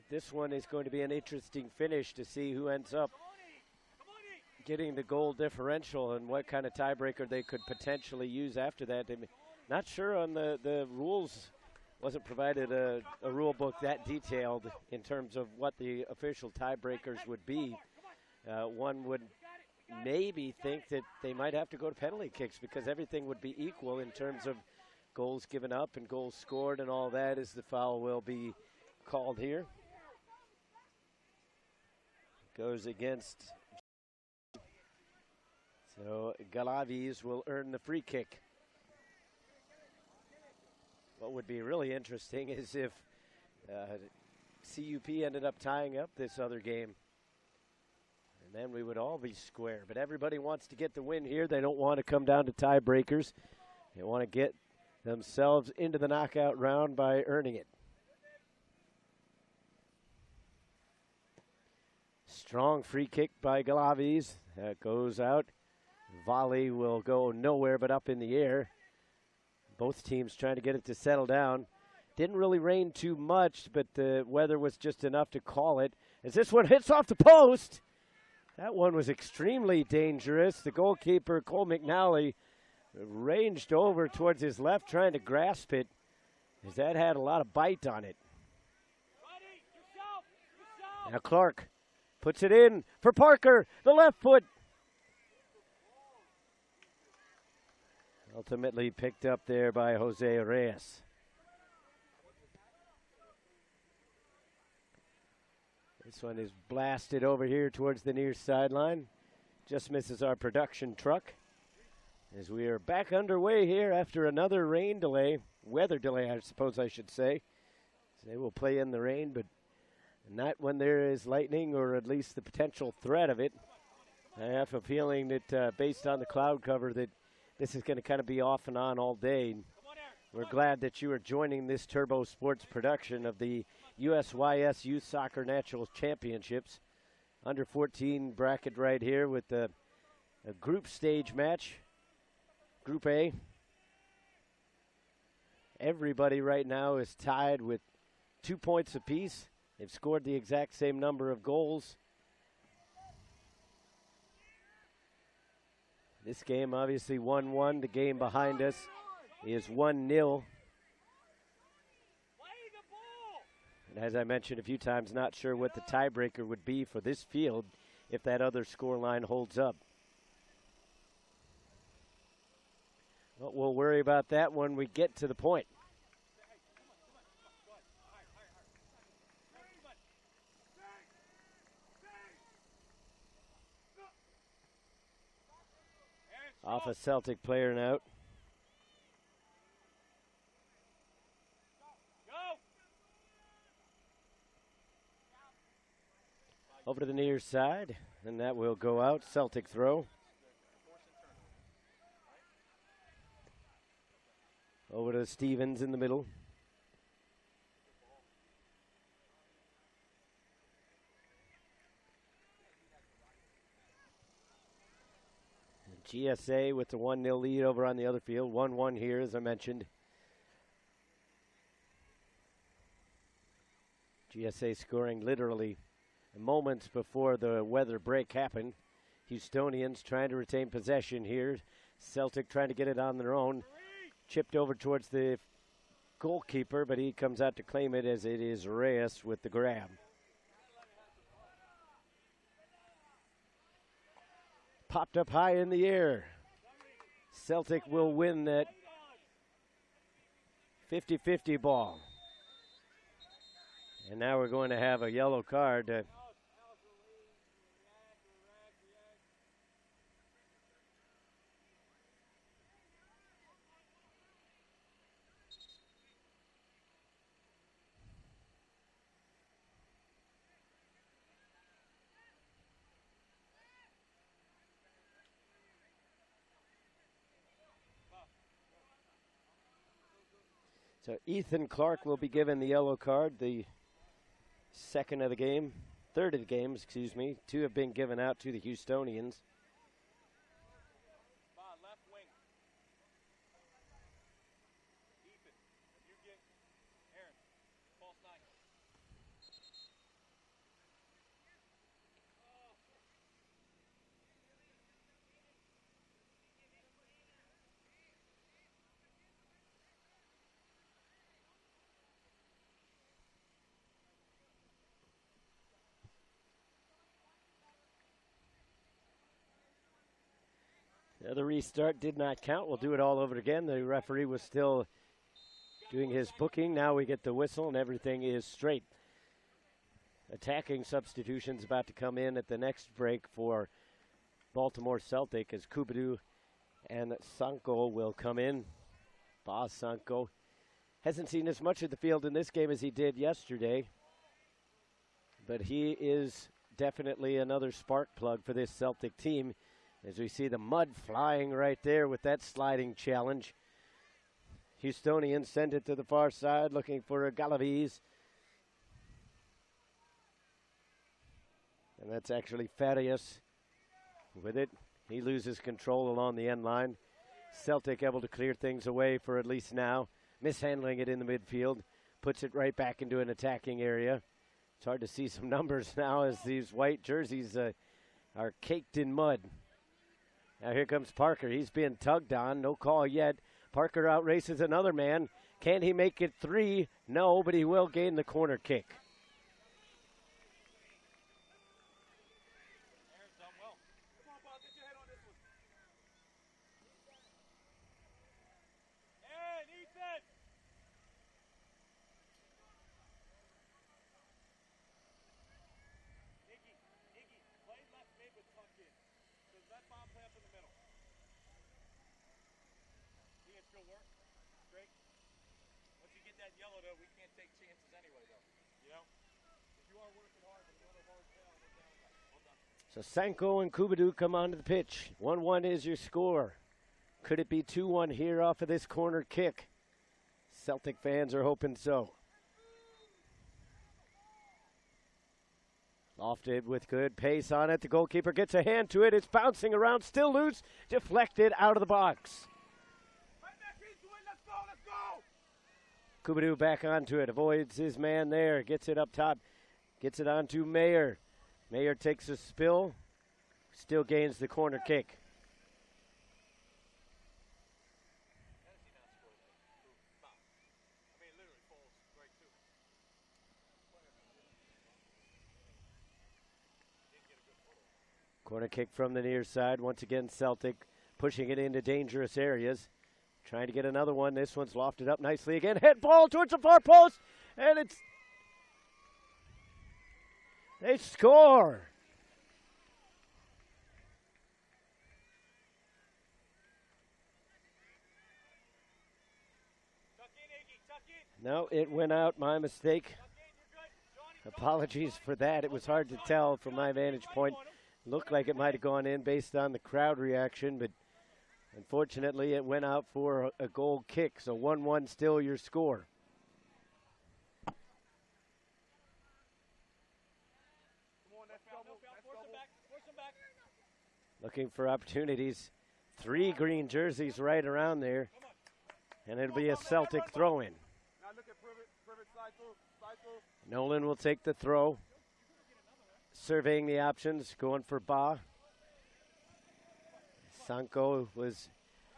this one is going to be an interesting finish to see who ends up getting the goal differential and what kind of tiebreaker they could potentially use after that. I'm not sure on the rules. Wasn't provided a rule book that detailed in terms of what the official tiebreakers would be. One would maybe think that they might have to go to penalty kicks because everything would be equal in terms of goals given up and goals scored and all that, as the foul will be called here. Goes against. So Galavis will earn the free kick. What would be really interesting is if CUP ended up tying up this other game. And then we would all be square. But everybody wants to get the win here. They don't want to come down to tiebreakers. They want to get themselves into the knockout round by earning it. Strong free kick by Galavis. That goes out. Volley will go nowhere but up in the air. Both teams trying to get it to settle down. Didn't really rain too much, but the weather was just enough to call it. As this one hits off the post, that one was extremely dangerous. The goalkeeper, Cole McNally, ranged over towards his left trying to grasp it, as that had a lot of bite on it. Now Clark puts it in for Parker, the left foot. Ultimately picked up there by Jose Reyes. This one is blasted over here towards the near sideline. Just misses our production truck. As we are back underway here after another rain delay, weather delay I suppose I should say. So they will play in the rain, but not when there is lightning or at least the potential threat of it. I have a feeling that based on the cloud cover that this is going to kind of be off and on all day. We're glad that you are joining this Turbo Sports production of the USYS Youth Soccer National Championships. Under 14 bracket right here with a group stage match. Group A. Everybody right now is tied with 2 points apiece. They've scored the exact same number of goals. This game obviously 1-1. The game behind us is 1-0. And as I mentioned a few times, not sure what the tiebreaker would be for this field if that other scoreline holds up. But we'll worry about that when we get to the point. Off a Celtic player now. Over to the near side, and that will go out. Celtic throw. Over to Stevens in the middle. GSA with the 1-0 lead over on the other field. 1-1 here, as I mentioned. GSA scoring literally moments before the weather break happened. Houstonians trying to retain possession here. Celtic trying to get it on their own. Chipped over towards the goalkeeper, but he comes out to claim it as it is Reyes with the grab. Popped up high in the air. Celtic will win that 50-50 ball. And now we're going to have a yellow card. So Ethan Clark will be given the yellow card, the third of the game, excuse me. 2 have been given out to the Houstonians. Left wing. Ethan, you get Aaron. False 9. The restart did not count. We'll do it all over again. The referee was still doing his booking. Now we get the whistle and everything is straight. Attacking substitutions about to come in at the next break for Baltimore Celtic as Kubadu and Sanko will come in. Boss Sanko hasn't seen as much of the field in this game as he did yesterday, but he is definitely another spark plug for this Celtic team. As we see the mud flying right there with that sliding challenge. Houstonians send it to the far side looking for a Galaviz. And that's actually Farias with it. He loses control along the end line. Celtic able to clear things away for at least now. Mishandling it in the midfield. Puts it right back into an attacking area. It's hard to see some numbers now as these white jerseys are caked in mud. Now here comes Parker. He's being tugged on. No call yet. Parker outraces another man. Can he make it 3? No, but he will gain the corner kick. Aaron's done well. Come on, Bob, get your head on this one. Aaron, Ethan! Iggy, play left mid with tuck in. Does that bomb play up in the middle? He can still work. Great. Once you get that yellow, though, we can't take chances anyway, though. You know? If you are working hard, but another hard tail, we're down. Well done. So Sanko and Kubadu come onto the pitch. 1-1 is your score. Could it be 2-1 here off of this corner kick? Celtic fans are hoping so. Lofted with good pace on it. The goalkeeper gets a hand to it. It's bouncing around, still loose, deflected out of the box. Right back into it. Let's go. Kubadu back onto it. Avoids his man there. Gets it up top. Gets it onto Mayer. Mayer takes a spill. Still gains the corner kick. Corner kick from the near side. Once again, Celtic pushing it into dangerous areas. Trying to get another one. This one's lofted up nicely again. Head ball towards the far post. And they score. No, it went out. My mistake. Apologies for that. It was hard to tell from my vantage point. Looked like it might have gone in based on the crowd reaction, but unfortunately it went out for a goal kick. So 1-1 still your score. Looking for opportunities. 3 green jerseys right around there. And it'll be a Celtic throw-in. Nolan will take the throw. Surveying the options, going for Ba. Sanko was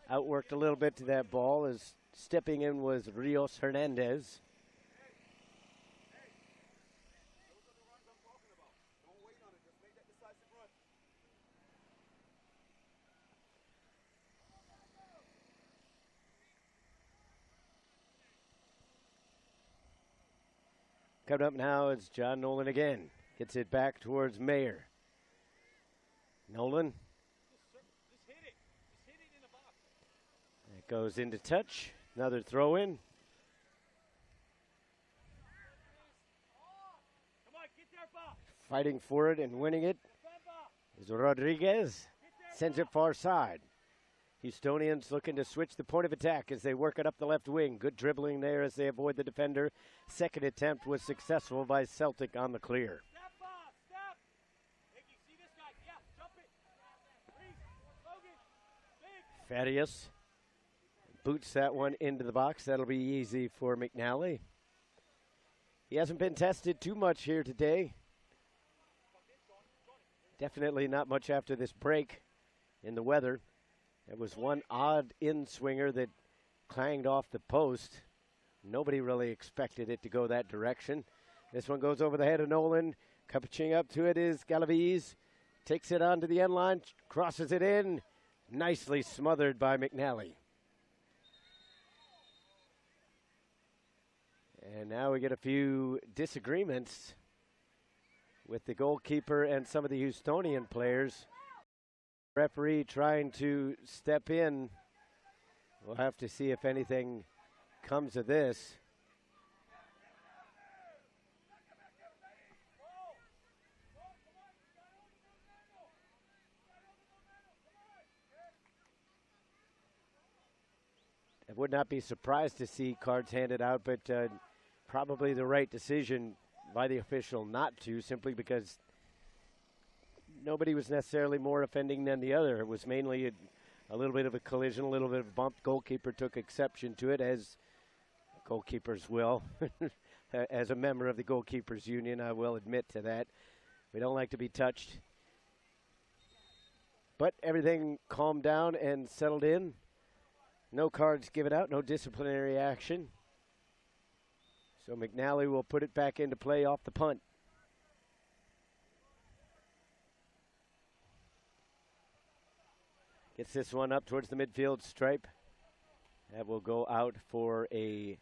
outworked a little bit to that ball as stepping in was Rios Hernandez. Coming up now is John Nolan again. Gets it back towards Mayer. Nolan. Just hit it. Just hit it in the box. It goes into touch. Another throw in. Come on, get there, Bob. Fighting for it and winning it is Rodriguez. Sends it far side. Houstonians looking to switch the point of attack as they work it up the left wing. Good dribbling there as they avoid the defender. Second attempt was successful by Celtic on the clear. Step, Bob, step. Nicky, see this guy? Yeah, jump it. Reese, Logan, big. Thaddeus boots that one into the box. That'll be easy for McNally. He hasn't been tested too much here today. Definitely not much after this break in the weather. There was one odd in-swinger that clanged off the post. Nobody really expected it to go that direction. This one goes over the head of Nolan. Catching up to it is Galaviz. Takes it onto the end line, crosses it in. Nicely smothered by McNally. And now we get a few disagreements with the goalkeeper and some of the Houstonian players. Referee trying to step in. We'll have to see if anything comes of this. I would not be surprised to see cards handed out, but probably the right decision by the official not to, simply because nobody was necessarily more offending than the other. It was mainly a little bit of a collision, a little bit of a bump. Goalkeeper took exception to it, as goalkeepers will. As a member of the Goalkeepers Union, I will admit to that. We don't like to be touched. But everything calmed down and settled in. No cards given out, no disciplinary action. So McNally will put it back into play off the punt. Gets this one up towards the midfield stripe. That will go out for a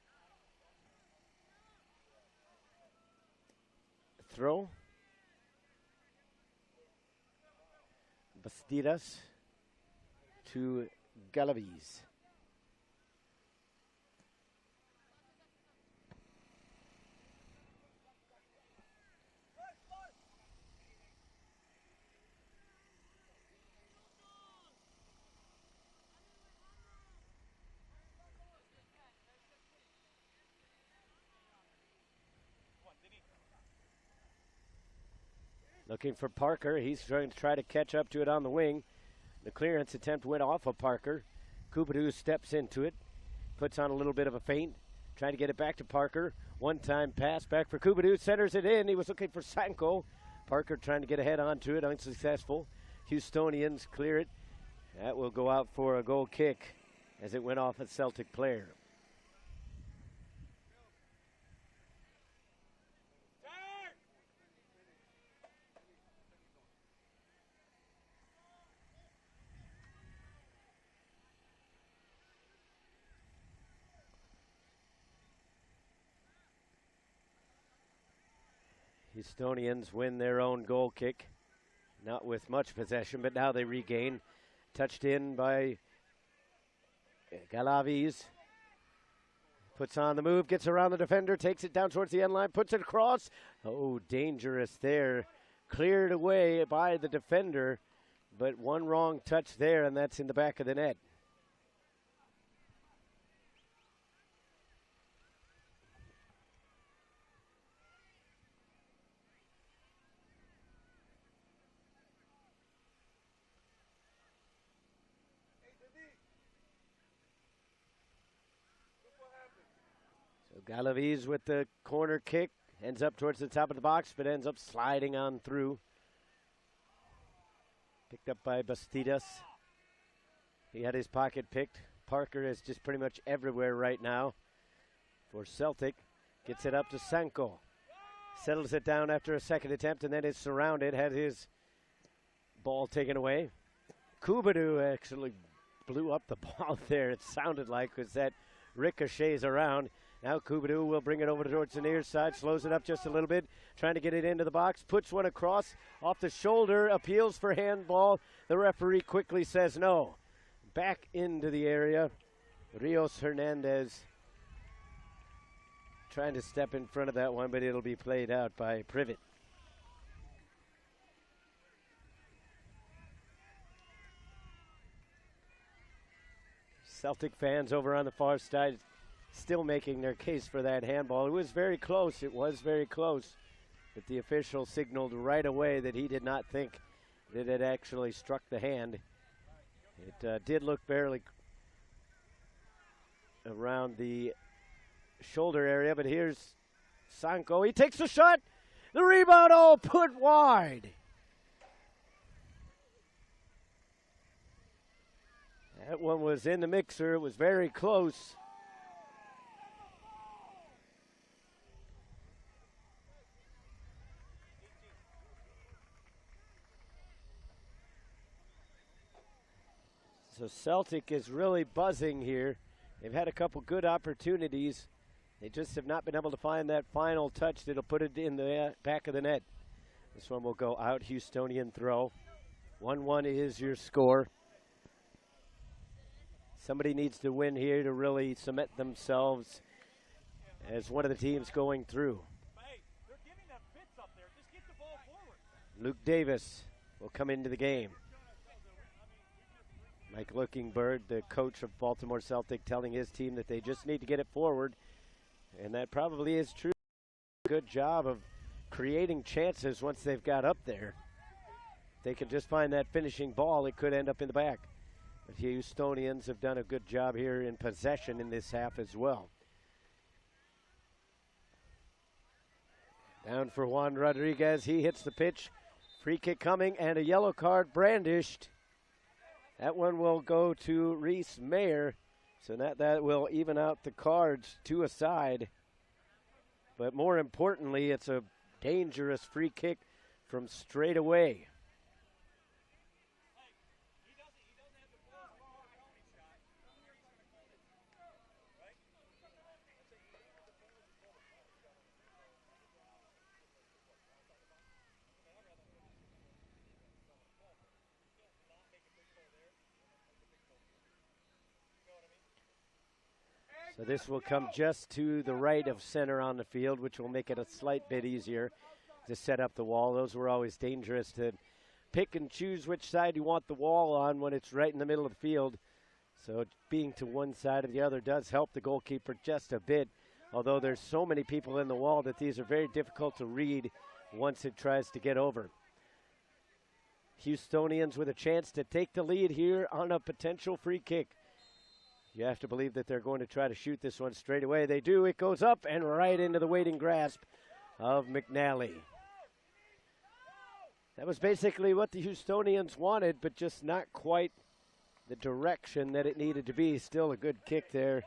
throw. Bastidas to Galaviz. Looking for Parker. He's going to try to catch up to it on the wing. The clearance attempt went off of Parker. Kubadoo steps into it, puts on a little bit of a feint, trying to get it back to Parker. One-time pass back for Kubadoo, centers it in. He was looking for Sanko. Parker trying to get ahead onto it, unsuccessful. Houstonians clear it. That will go out for a goal kick as it went off a Celtic player. Houstonians win their own goal kick. Not with much possession, but now they regain. Touched in by Galaviz. Puts on the move, gets around the defender, takes it down towards the end line, puts it across. Oh, dangerous there. Cleared away by the defender, but one wrong touch there, and that's in the back of the net. Galaviz with the corner kick, ends up towards the top of the box, but ends up sliding on through. Picked up by Bastidas. He had his pocket picked. Parker is just pretty much everywhere right now for Celtic. Gets it up to Sanko. Settles it down after a second attempt and then is surrounded. Had his ball taken away. Kubadoo actually blew up the ball there. It sounded like, because that ricochets around. Now Kubadu will bring it over towards the near side, slows it up just a little bit, trying to get it into the box, puts one across, off the shoulder, appeals for handball. The referee quickly says no. Back into the area. Rios Hernandez trying to step in front of that one, but it'll be played out by Privet. Celtic fans over on the far side still making their case for that handball. It was very close. It was very close. But the official signaled right away that he did not think that it actually struck the hand. It did look barely around the shoulder area, but here's Sanko. He takes the shot. The rebound, oh, put wide. That one was in the mixer. It was very close. So Celtic is really buzzing here. They've had a couple good opportunities. They just have not been able to find that final touch that'll put it in the back of the net. This one will go out, Houstonian throw. 1-1 is your score. Somebody needs to win here to really cement themselves as one of the teams going through. Hey, they're giving them fits up there. Just get the ball forward. Luke Davis will come into the game. Mike Lookingbird, the coach of Baltimore Celtic, telling his team that they just need to get it forward. And that probably is true. Good job of creating chances once they've got up there. If they can just find that finishing ball, it could end up in the back. But the Houstonians have done a good job here in possession in this half as well. Down for Juan Rodriguez. He hits the pitch. Free kick coming and a yellow card brandished. That one will go to Reese Mayer. So that will even out the cards to a side. But more importantly, it's a dangerous free kick from straight away. So this will come just to the right of center on the field, which will make it a slight bit easier to set up the wall. Those were always dangerous to pick and choose which side you want the wall on when it's right in the middle of the field. So being to one side or the other does help the goalkeeper just a bit, although there's so many people in the wall that these are very difficult to read once it tries to get over. Houstonians with a chance to take the lead here on a potential free kick. You have to believe that they're going to try to shoot this one straight away. They do. It goes up and right into the waiting grasp of McNally. That was basically what the Houstonians wanted, but just not quite the direction that it needed to be. Still a good kick there.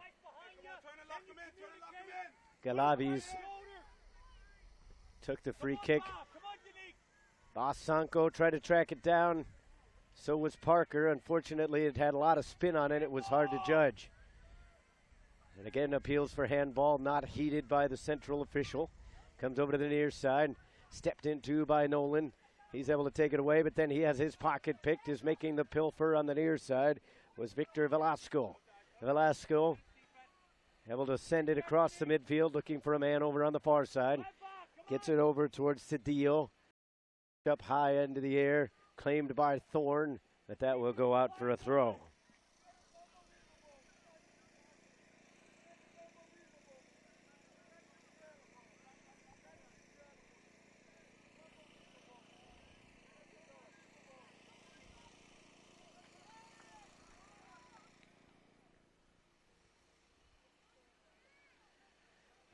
Galavis took the free kick. Basanko tried to track it down. So was Parker. Unfortunately, it had a lot of spin on it. It was hard to judge. And again, appeals for handball, not heeded by the central official. Comes over to the near side. Stepped into by Nolan. He's able to take it away, but then he has his pocket picked. Is making the pilfer on the near side was Victor Velasco. Velasco able to send it across the midfield, looking for a man over on the far side. Gets it over towards Cedillo. Up high into the air. Claimed by Thorne, but that will go out for a throw.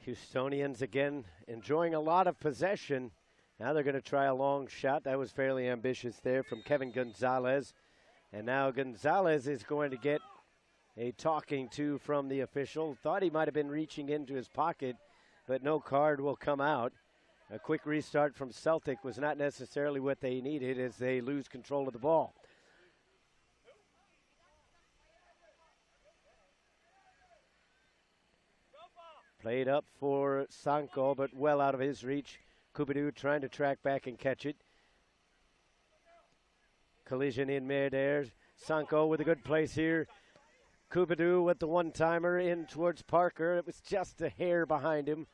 Houstonians again enjoying a lot of possession. Now they're going to try a long shot. That was fairly ambitious there from Kevin Gonzalez. And now Gonzalez is going to get a talking to from the official. Thought he might have been reaching into his pocket, but no card will come out. A quick restart from Celtic was not necessarily what they needed as they lose control of the ball. Played up for Sanko, but well out of his reach. Kupadu trying to track back and catch it. Collision in midair. Sanko with a good place here. Kupadu with the one-timer in towards Parker. It was just a hair behind him.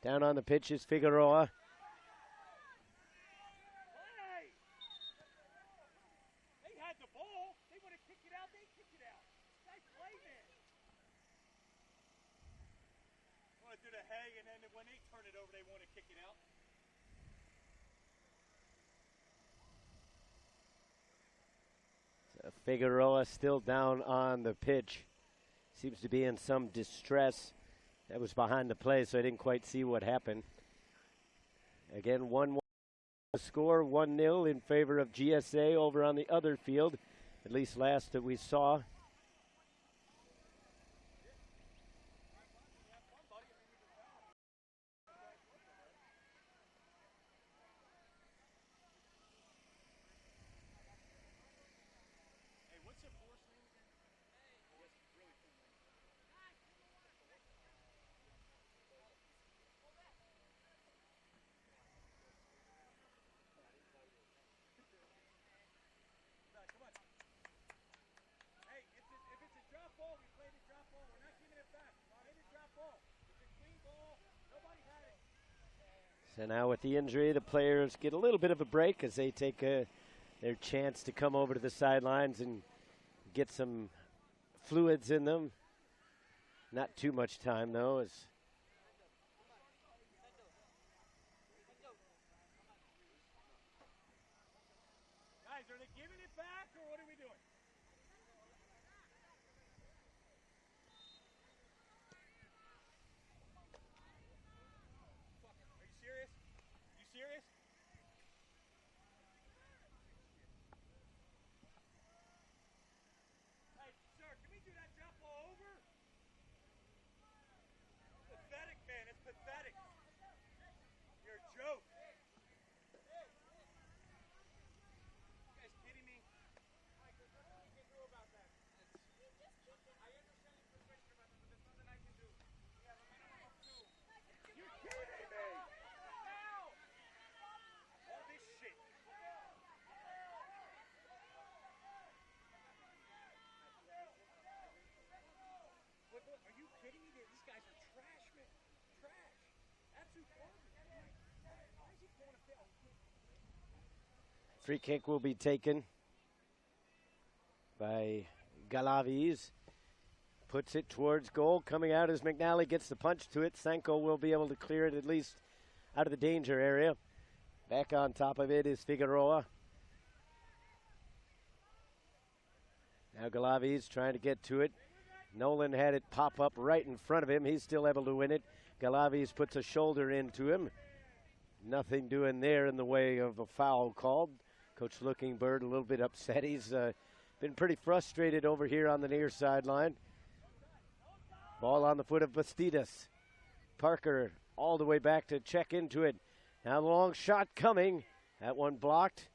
Down on the pitch is Figueroa. They had the ball. They want to kick it out. They kick it out. Nice play, man. Want to do the hay, and then when they turn it over, they want to kick it out. So Figueroa still down on the pitch. Seems to be in some distress. That was behind the play, so I didn't quite see what happened. Again, 1-1 score, 1-0 in favor of GSA over on the other field, at least last that we saw. So now with the injury, the players get a little bit of a break as they take their chance to come over to the sidelines and get some fluids in them. Not too much time, though. As guys, are they giving it back, or what are we doing? Are you serious? You serious? Hey, sir, can we do that jump ball over? Pathetic, man. It's pathetic. You're a joke. You guys kidding me? Mike, there's nothing you can do about that. I understand your frustration about that, but there's nothing I can do. We have a minimum of 2. You're kidding me! Now! All this shit. Are you kidding me? These guys are trash, man. Trash. Absolute garbage. Why is he going to fail? free kick will be taken by Galaviz. Puts it towards goal. Coming out as McNally gets the punch to it. Sanko will be able to clear it at least out of the danger area. Back on top of it is Figueroa. Now Galaviz trying to get to it. Nolan had it pop up right in front of him. He's still able to win it. Galaviz puts a shoulder into him. Nothing doing there in the way of a foul called. Coach Lookingbird a little bit upset. He's been pretty frustrated over here on the near sideline. Ball on the foot of Bastidas. Parker all the way back to check into it. Now the long shot coming. That one blocked.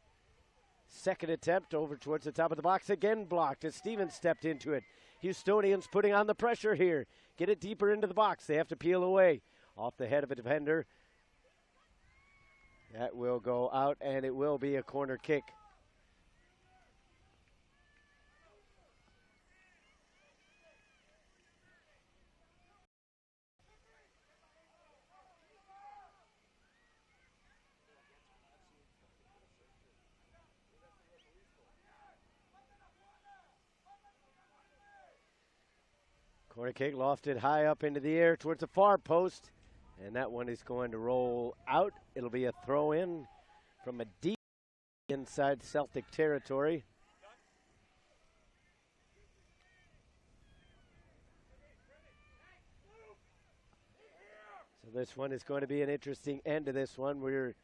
Second attempt over towards the top of the box. Again blocked as Stevens stepped into it. Houstonians putting on the pressure here. Get it deeper into the box. They have to peel away. Off the head of a defender. That will go out, and it will be a corner kick. Corner kick lofted high up into the air towards the far post. And that one is going to roll out. It'll be a throw in from a deep inside Celtic territory. So this one is going to be an interesting end to this one. We're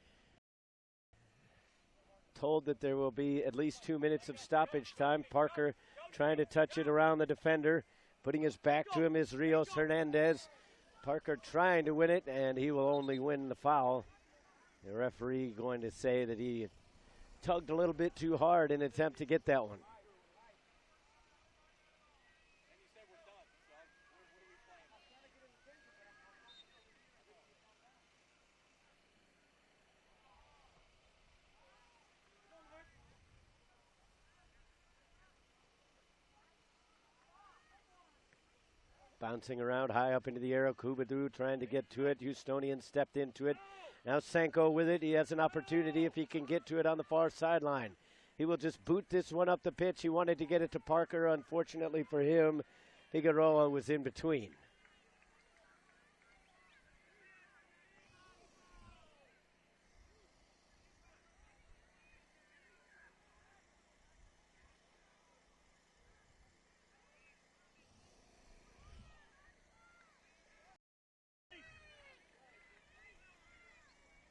told that there will be at least 2 minutes of stoppage time. Parker trying to touch it around the defender. Putting his back to him is Rios Hernandez. Parker trying to win it, and he will only win the foul. The referee going to say that he tugged a little bit too hard in an attempt to get that one. Bouncing around high up into the air. Kubadoo trying to get to it. Houstonian stepped into it. Now Senko with it. He has an opportunity if he can get to it on the far sideline. He will just boot this one up the pitch. He wanted to get it to Parker. Unfortunately for him, Figueroa was in between.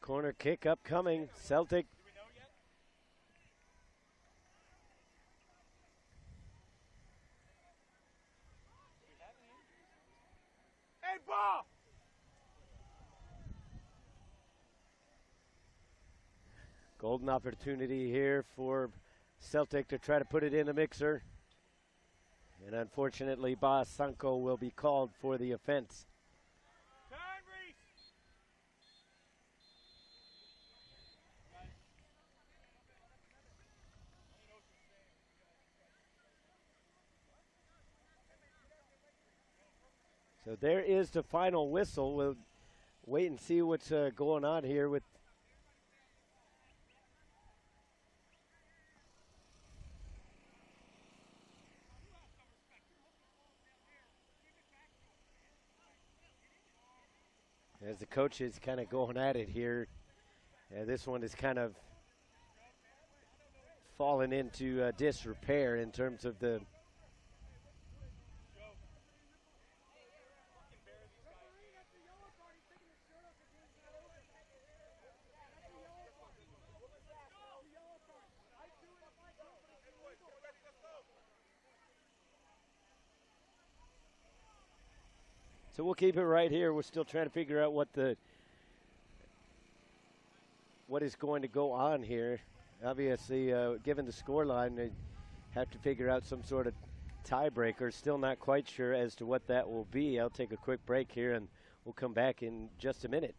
Corner kick upcoming. Celtic. Hey, ball! Golden opportunity here for Celtic to try to put it in the mixer. And unfortunately, Sanko will be called for the offense. So there is the final whistle. We'll wait and see what's going on here with. As the coach is kind of going at it here. This one is kind of fallen into disrepair in terms of the. So we'll keep it right here. We're still trying to figure out what is going to go on here. Obviously, given the score line, they have to figure out some sort of tiebreaker. Still not quite sure as to what that will be. I'll take a quick break here, and we'll come back in just a minute.